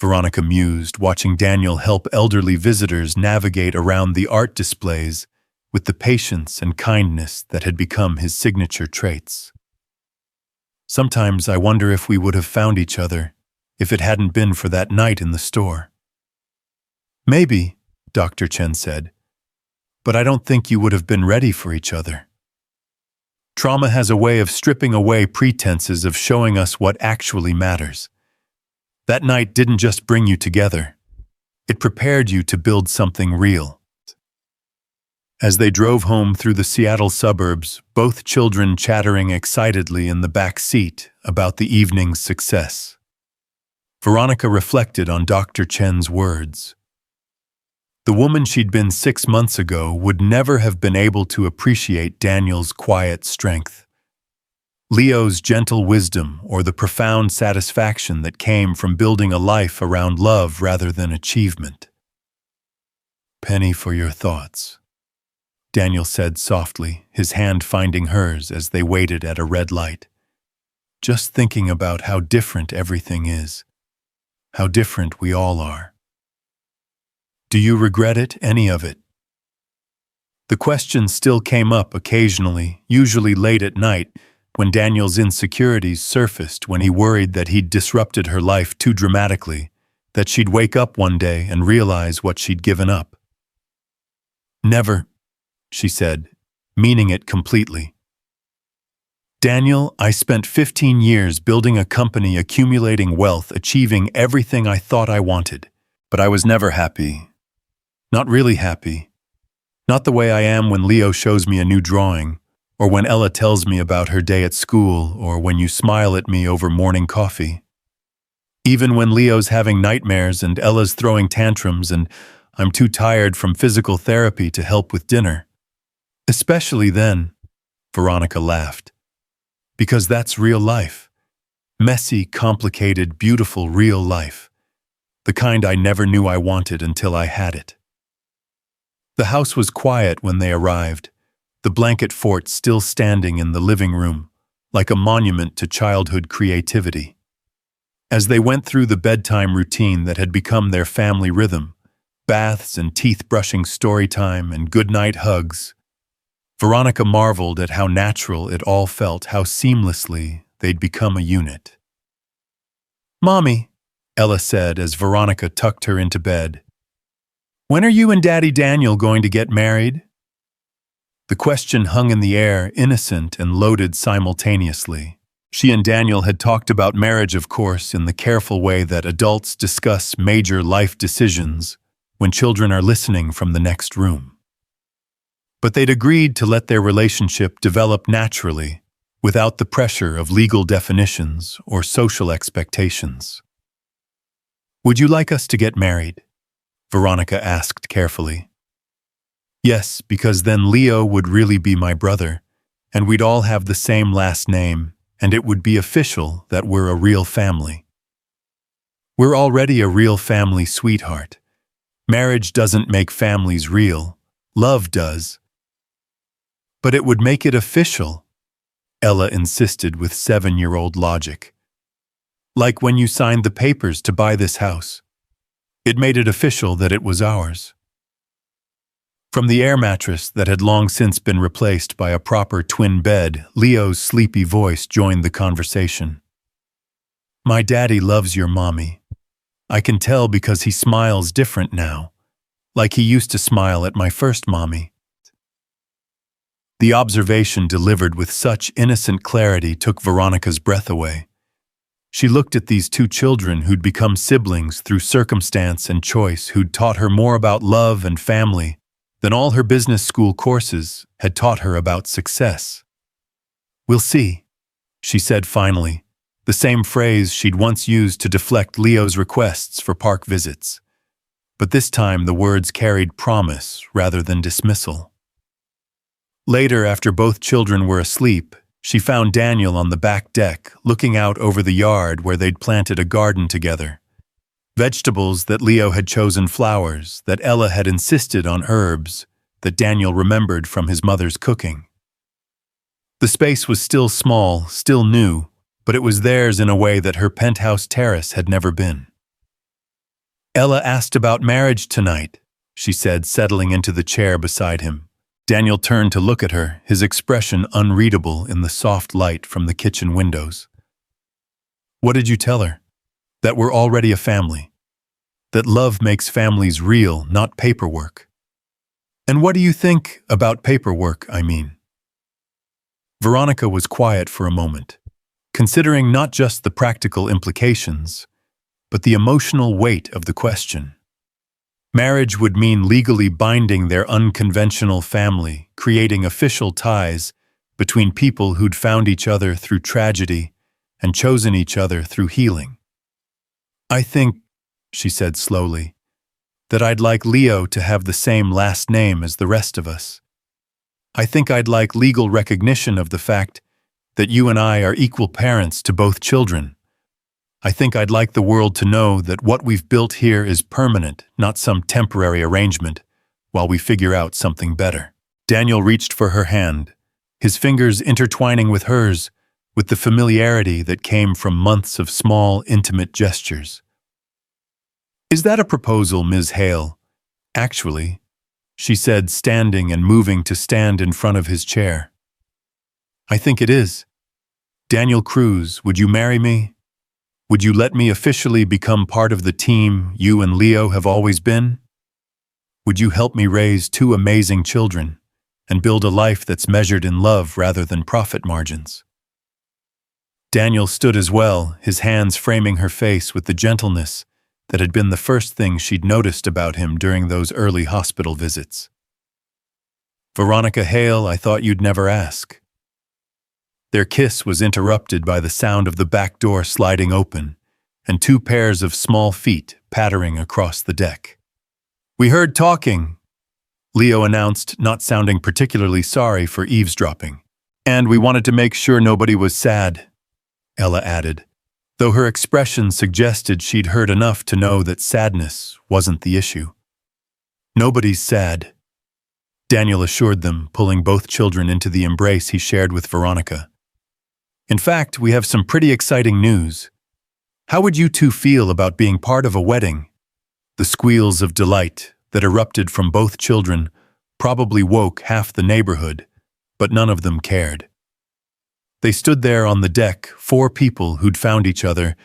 Veronica mused, watching Daniel help elderly visitors navigate around the art displays with the patience and kindness that had become his signature traits. "Sometimes I wonder if we would have found each other if it hadn't been for that night in the store." "Maybe," Dr. Chen said, "but I don't think you would have been ready for each other. Trauma has a way of stripping away pretenses of showing us what actually matters. That night didn't just bring you together. It prepared you to build something real." As they drove home through the Seattle suburbs, both children chattering excitedly in the back seat about the evening's success, Veronica reflected on Dr. Chen's words. The woman she'd been 6 months ago would never have been able to appreciate Daniel's quiet strength, Leo's gentle wisdom, or the profound satisfaction that came from building a life around love rather than achievement. "Penny for your thoughts," Daniel said softly, his hand finding hers as they waited at a red light. "Just thinking about how different everything is, how different we all are. Do you regret it, any of it?" The question still came up occasionally, usually late at night, when Daniel's insecurities surfaced, when he worried that he'd disrupted her life too dramatically, that she'd wake up one day and realize what she'd given up. "Never," she said, meaning it completely. "Daniel, I spent 15 years building a company, accumulating wealth, achieving everything I thought I wanted, but I was never happy. Not really happy. Not the way I am when Leo shows me a new drawing, or when Ella tells me about her day at school, or when you smile at me over morning coffee. Even when Leo's having nightmares and Ella's throwing tantrums and I'm too tired from physical therapy to help with dinner. Especially then," Veronica laughed, "because that's real life. Messy, complicated, beautiful real life. The kind I never knew I wanted until I had it." The house was quiet when they arrived, the blanket fort still standing in the living room, like a monument to childhood creativity. As they went through the bedtime routine that had become their family rhythm, baths and teeth-brushing story time and goodnight hugs, Veronica marveled at how natural it all felt, how seamlessly they'd become a unit. "Mommy," Ella said as Veronica tucked her into bed, "when are you and Daddy Daniel going to get married?" The question hung in the air, innocent and loaded simultaneously. She and Daniel had talked about marriage, of course, in the careful way that adults discuss major life decisions when children are listening from the next room. But they'd agreed to let their relationship develop naturally, without the pressure of legal definitions or social expectations. "Would you like us to get married?" Veronica asked carefully. "Yes, because then Leo would really be my brother, and we'd all have the same last name, and it would be official that we're a real family." "We're already a real family, sweetheart. Marriage doesn't make families real. Love does." "But it would make it official," Ella insisted with 7-year-old logic. "Like when you signed the papers to buy this house. It made it official that it was ours." From the air mattress that had long since been replaced by a proper twin bed, Leo's sleepy voice joined the conversation. "My daddy loves your mommy. I can tell because he smiles different now, like he used to smile at my first mommy." The observation delivered with such innocent clarity took Veronica's breath away. She looked at these two children who'd become siblings through circumstance and choice, who'd taught her more about love and family than all her business school courses had taught her about success. "We'll see," she said finally, the same phrase she'd once used to deflect Leo's requests for park visits. But this time the words carried promise rather than dismissal. Later, after both children were asleep, she found Daniel on the back deck, looking out over the yard where they'd planted a garden together. Vegetables that Leo had chosen, flowers that Ella had insisted on, herbs that Daniel remembered from his mother's cooking. The space was still small, still new, but it was theirs in a way that her penthouse terrace had never been. "Ella asked about marriage tonight," she said, settling into the chair beside him. Daniel turned to look at her, his expression unreadable in the soft light from the kitchen windows. "What did you tell her?" "That we're already a family. That love makes families real, not paperwork." "And what do you think about paperwork, I mean?" Veronica was quiet for a moment, considering not just the practical implications, but the emotional weight of the question. Marriage would mean legally binding their unconventional family, creating official ties between people who'd found each other through tragedy and chosen each other through healing. "I think," she said slowly, "that I'd like Leo to have the same last name as the rest of us. I think I'd like legal recognition of the fact that you and I are equal parents to both children. I think I'd like the world to know that what we've built here is permanent, not some temporary arrangement, while we figure out something better." Daniel reached for her hand, his fingers intertwining with hers, with the familiarity that came from months of small, intimate gestures. "Is that a proposal, Ms. Hale?" "Actually," she said, standing and moving to stand in front of his chair. "I think it is. Daniel Cruz, would you marry me? Would you let me officially become part of the team you and Leo have always been? Would you help me raise 2 amazing children and build a life that's measured in love rather than profit margins?" Daniel stood as well, his hands framing her face with the gentleness that had been the first thing she'd noticed about him during those early hospital visits. "Veronica Hale, I thought you'd never ask." Their kiss was interrupted by the sound of the back door sliding open and 2 pairs of small feet pattering across the deck. "We heard talking," Leo announced, not sounding particularly sorry for eavesdropping. "And we wanted to make sure nobody was sad," Ella added, though her expression suggested she'd heard enough to know that sadness wasn't the issue. "Nobody's sad," Daniel assured them, pulling both children into the embrace he shared with Veronica. "In fact, we have some pretty exciting news. How would you 2 feel about being part of a wedding?" The squeals of delight that erupted from both children probably woke half the neighborhood, but none of them cared. They stood there on the deck, four people who'd found each other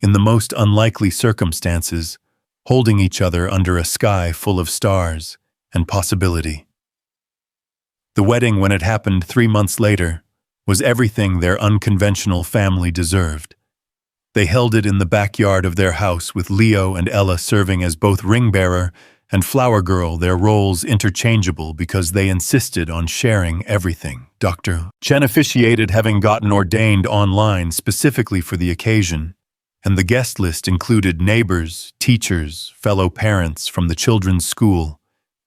in the most unlikely circumstances, holding each other under a sky full of stars and possibility. The wedding, when it happened 3 months later, was everything their unconventional family deserved. They held it in the backyard of their house with Leo and Ella serving as both ring-bearer and flower girl, their roles interchangeable because they insisted on sharing everything. Dr. Chen officiated, having gotten ordained online specifically for the occasion, and the guest list included neighbors, teachers, fellow parents from the children's school,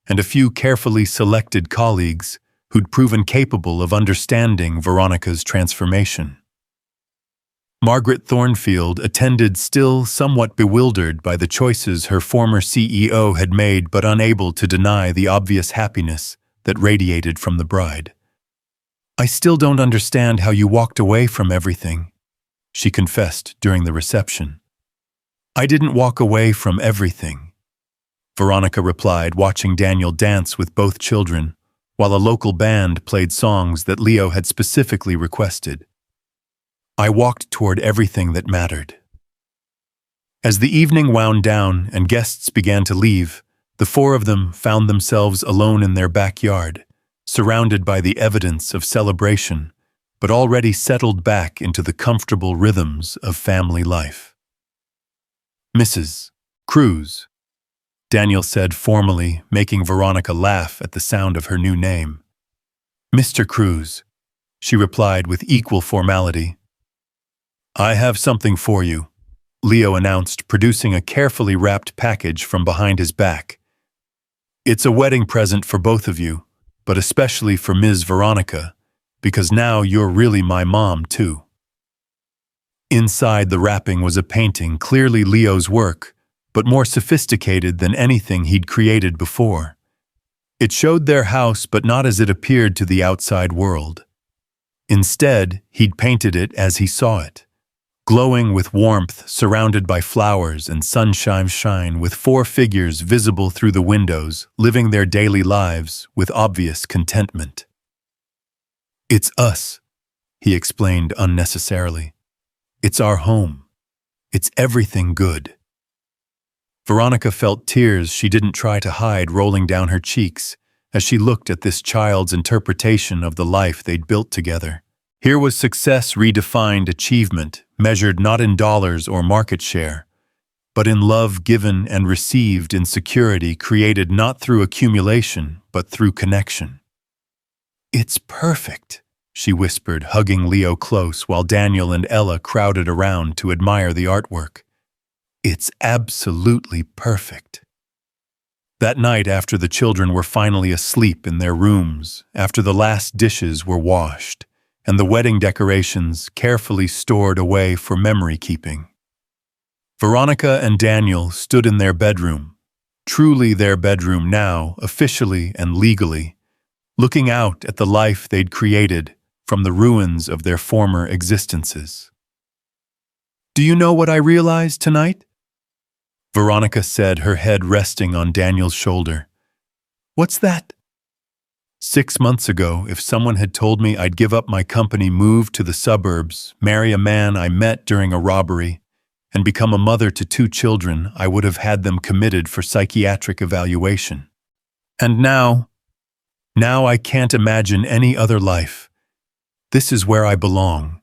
and a few carefully selected colleagues who'd proven capable of understanding Veronica's transformation. Margaret Thornfield attended, still somewhat bewildered by the choices her former CEO had made, but unable to deny the obvious happiness that radiated from the bride. "I still don't understand how you walked away from everything," she confessed during the reception. "I didn't walk away from everything," Veronica replied, watching Daniel dance with both children, while a local band played songs that Leo had specifically requested. "I walked toward everything that mattered." As the evening wound down and guests began to leave, the four of them found themselves alone in their backyard, surrounded by the evidence of celebration, but already settled back into the comfortable rhythms of family life. "Mrs. Cruz," Daniel said formally, making Veronica laugh at the sound of her new name. "Mr. Cruz," she replied with equal formality. "I have something for you," Leo announced, producing a carefully wrapped package from behind his back. "It's a wedding present for both of you, but especially for Ms. Veronica, because now you're really my mom, too." Inside the wrapping was a painting, clearly Leo's work, but more sophisticated than anything he'd created before. It showed their house, but not as it appeared to the outside world. Instead, he'd painted it as he saw it, glowing with warmth, surrounded by flowers and sunshine, with four figures visible through the windows, living their daily lives with obvious contentment. "It's us," he explained unnecessarily. "It's our home. It's everything good." Veronica felt tears she didn't try to hide rolling down her cheeks as she looked at this child's interpretation of the life they'd built together. Here was success redefined, achievement measured not in dollars or market share, but in love given and received, in security created not through accumulation, but through connection. "It's perfect," she whispered, hugging Leo close while Daniel and Ella crowded around to admire the artwork. "It's absolutely perfect." That night, after the children were finally asleep in their rooms, after the last dishes were washed, and the wedding decorations carefully stored away for memory keeping, Veronica and Daniel stood in their bedroom, truly their bedroom now, officially and legally, looking out at the life they'd created from the ruins of their former existences. "Do you know what I realized tonight?" Veronica said, her head resting on Daniel's shoulder. "What's that?" 6 months ago, if someone had told me I'd give up my company, move to the suburbs, marry a man I met during a robbery, and become a mother to 2 children, I would have had them committed for psychiatric evaluation. And now I can't imagine any other life. This is where I belong.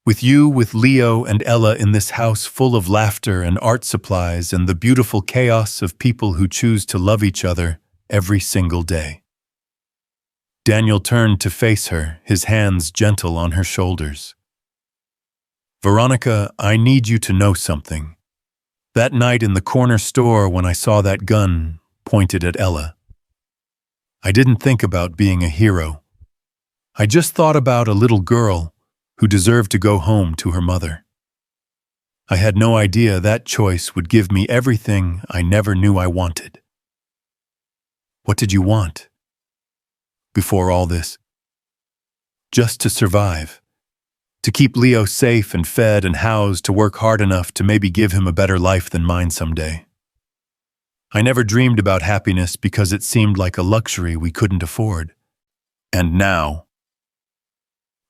With you, with Leo and Ella, in this house full of laughter and art supplies and the beautiful chaos of people who choose to love each other every single day." Daniel turned to face her, his hands gentle on her shoulders. "Veronica, I need you to know something. That night in the corner store when I saw that gun pointed at Ella, I didn't think about being a hero. I just thought about a little girl who deserved to go home to her mother. I had no idea that choice would give me everything I never knew I wanted." "What did you want before all this?" "Just to survive. To keep Leo safe and fed and housed, to work hard enough to maybe give him a better life than mine someday. I never dreamed about happiness because it seemed like a luxury we couldn't afford. And now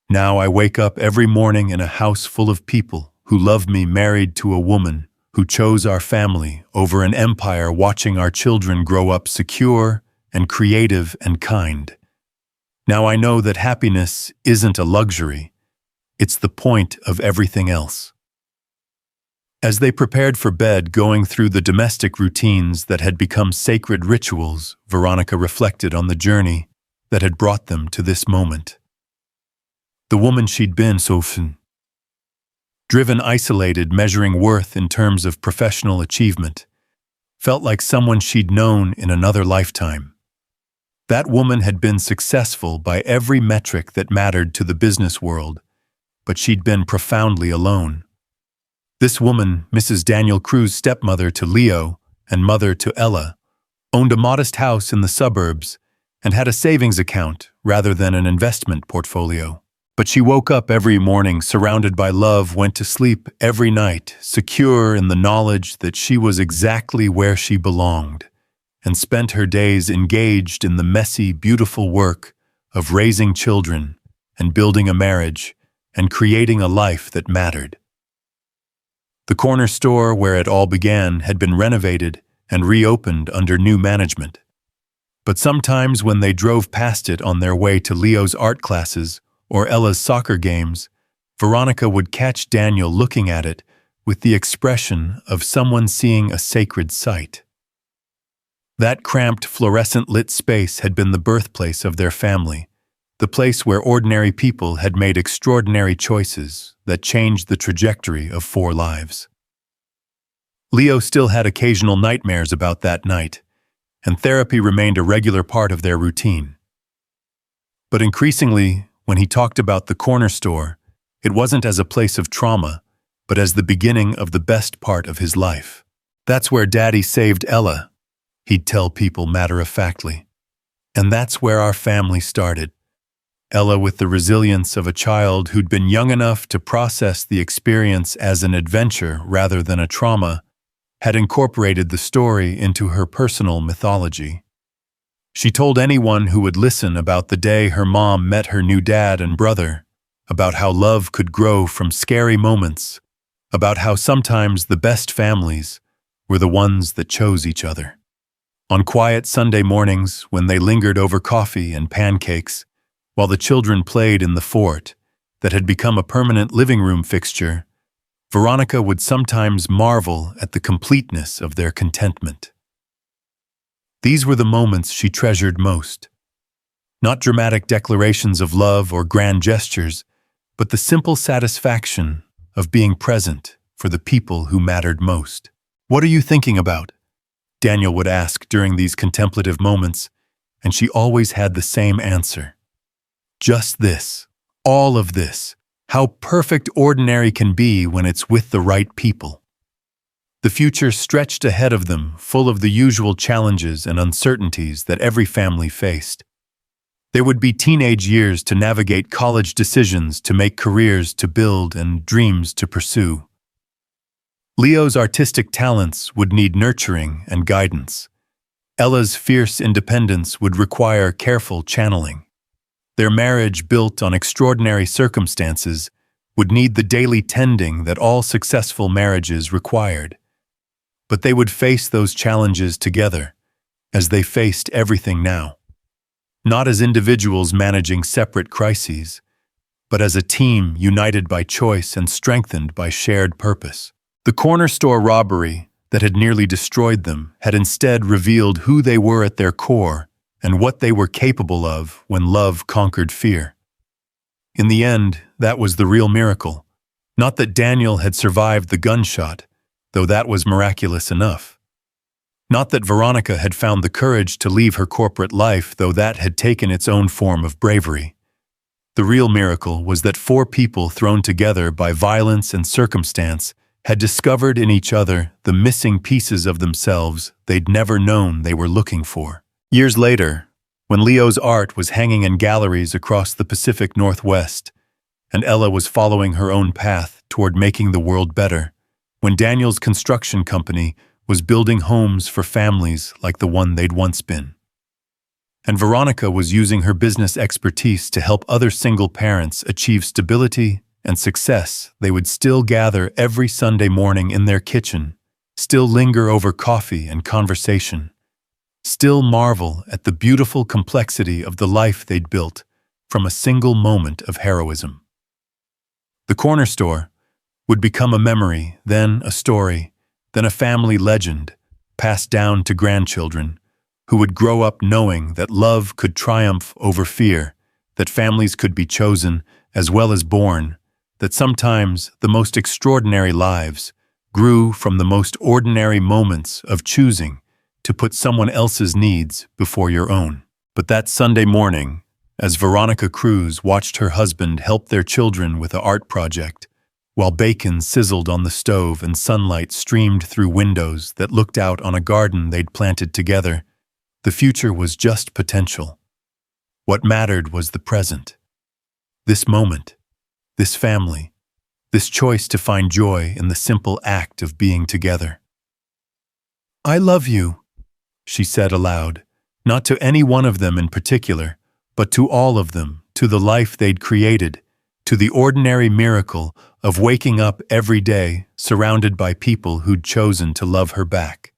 Now I wake up every morning in a house full of people who love me, married to a woman who chose our family over an empire, watching our children grow up secure and creative and kind. Now I know that happiness isn't a luxury, it's the point of everything else. As they prepared for bed, going through the domestic routines that had become sacred rituals, Veronica reflected on the journey that had brought them to this moment. The woman she'd been so driven, isolated, measuring worth in terms of professional achievement, felt like someone she'd known in another lifetime. That woman had been successful by every metric that mattered to the business world, but she'd been profoundly alone. This woman, Mrs. Daniel Cruz, stepmother to Leo and mother to Ella, owned a modest house in the suburbs and had a savings account rather than an investment portfolio. But she woke up every morning surrounded by love, went to sleep every night secure in the knowledge that she was exactly where she belonged, and spent her days engaged in the messy, beautiful work of raising children and building a marriage and creating a life that mattered. The corner store where it all began had been renovated and reopened under new management. But sometimes when they drove past it on their way to Leo's art classes or Ella's soccer games, Veronica would catch Daniel looking at it with the expression of someone seeing a sacred sight. That cramped, fluorescent-lit space had been the birthplace of their family, the place where ordinary people had made extraordinary choices that changed the trajectory of 4 lives. Leo still had occasional nightmares about that night, and therapy remained a regular part of their routine. But increasingly, when he talked about the corner store, it wasn't as a place of trauma, but as the beginning of the best part of his life. "That's where Daddy saved Ella," he'd tell people matter-of-factly. "And that's where our family started." Ella, with the resilience of a child who'd been young enough to process the experience as an adventure rather than a trauma, had incorporated the story into her personal mythology. She told anyone who would listen about the day her mom met her new dad and brother, about how love could grow from scary moments, about how sometimes the best families were the ones that chose each other. On quiet Sunday mornings, when they lingered over coffee and pancakes, while the children played in the fort that had become a permanent living room fixture, Veronica would sometimes marvel at the completeness of their contentment. These were the moments she treasured most. Not dramatic declarations of love or grand gestures, but the simple satisfaction of being present for the people who mattered most. "What are you thinking about?" Daniel would ask during these contemplative moments, and she always had the same answer. "Just this. All of this. How perfect ordinary can be when it's with the right people." The future stretched ahead of them, full of the usual challenges and uncertainties that every family faced. There would be teenage years to navigate, college decisions to make, careers to build, and dreams to pursue. Leo's artistic talents would need nurturing and guidance. Ella's fierce independence would require careful channeling. Their marriage, built on extraordinary circumstances, would need the daily tending that all successful marriages required. But they would face those challenges together, as they faced everything now. Not as individuals managing separate crises, but as a team united by choice and strengthened by shared purpose. The corner store robbery that had nearly destroyed them had instead revealed who they were at their core and what they were capable of when love conquered fear. In the end, that was the real miracle. Not that Daniel had survived the gunshot, though that was miraculous enough. Not that Veronica had found the courage to leave her corporate life, though that had taken its own form of bravery. The real miracle was that 4 people thrown together by violence and circumstance had discovered in each other the missing pieces of themselves they'd never known they were looking for. Years later, when Leo's art was hanging in galleries across the Pacific Northwest, and Ella was following her own path toward making the world better, when Daniel's construction company was building homes for families like the one they'd once been. and Veronica was using her business expertise to help other single parents achieve stability and success. They would still gather every Sunday morning in their kitchen, still linger over coffee and conversation, still marvel at the beautiful complexity of the life they'd built from a single moment of heroism. The corner store would become a memory, then a story, then a family legend, passed down to grandchildren, who would grow up knowing that love could triumph over fear, that families could be chosen as well as born, that sometimes the most extraordinary lives grew from the most ordinary moments of choosing to put someone else's needs before your own. But that Sunday morning, as Veronica Cruz watched her husband help their children with an art project, while bacon sizzled on the stove and sunlight streamed through windows that looked out on a garden they'd planted together, the future was just potential. What mattered was the present. This moment, this family, this choice to find joy in the simple act of being together. "I love you," she said aloud, not to any one of them in particular, but to all of them, to the life they'd created, to the ordinary miracle of waking up every day surrounded by people who'd chosen to love her back.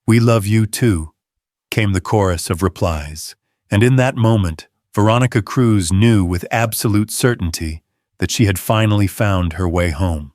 "We love you too," came the chorus of replies, and in that moment, Veronica Cruz knew with absolute certainty that she had finally found her way home.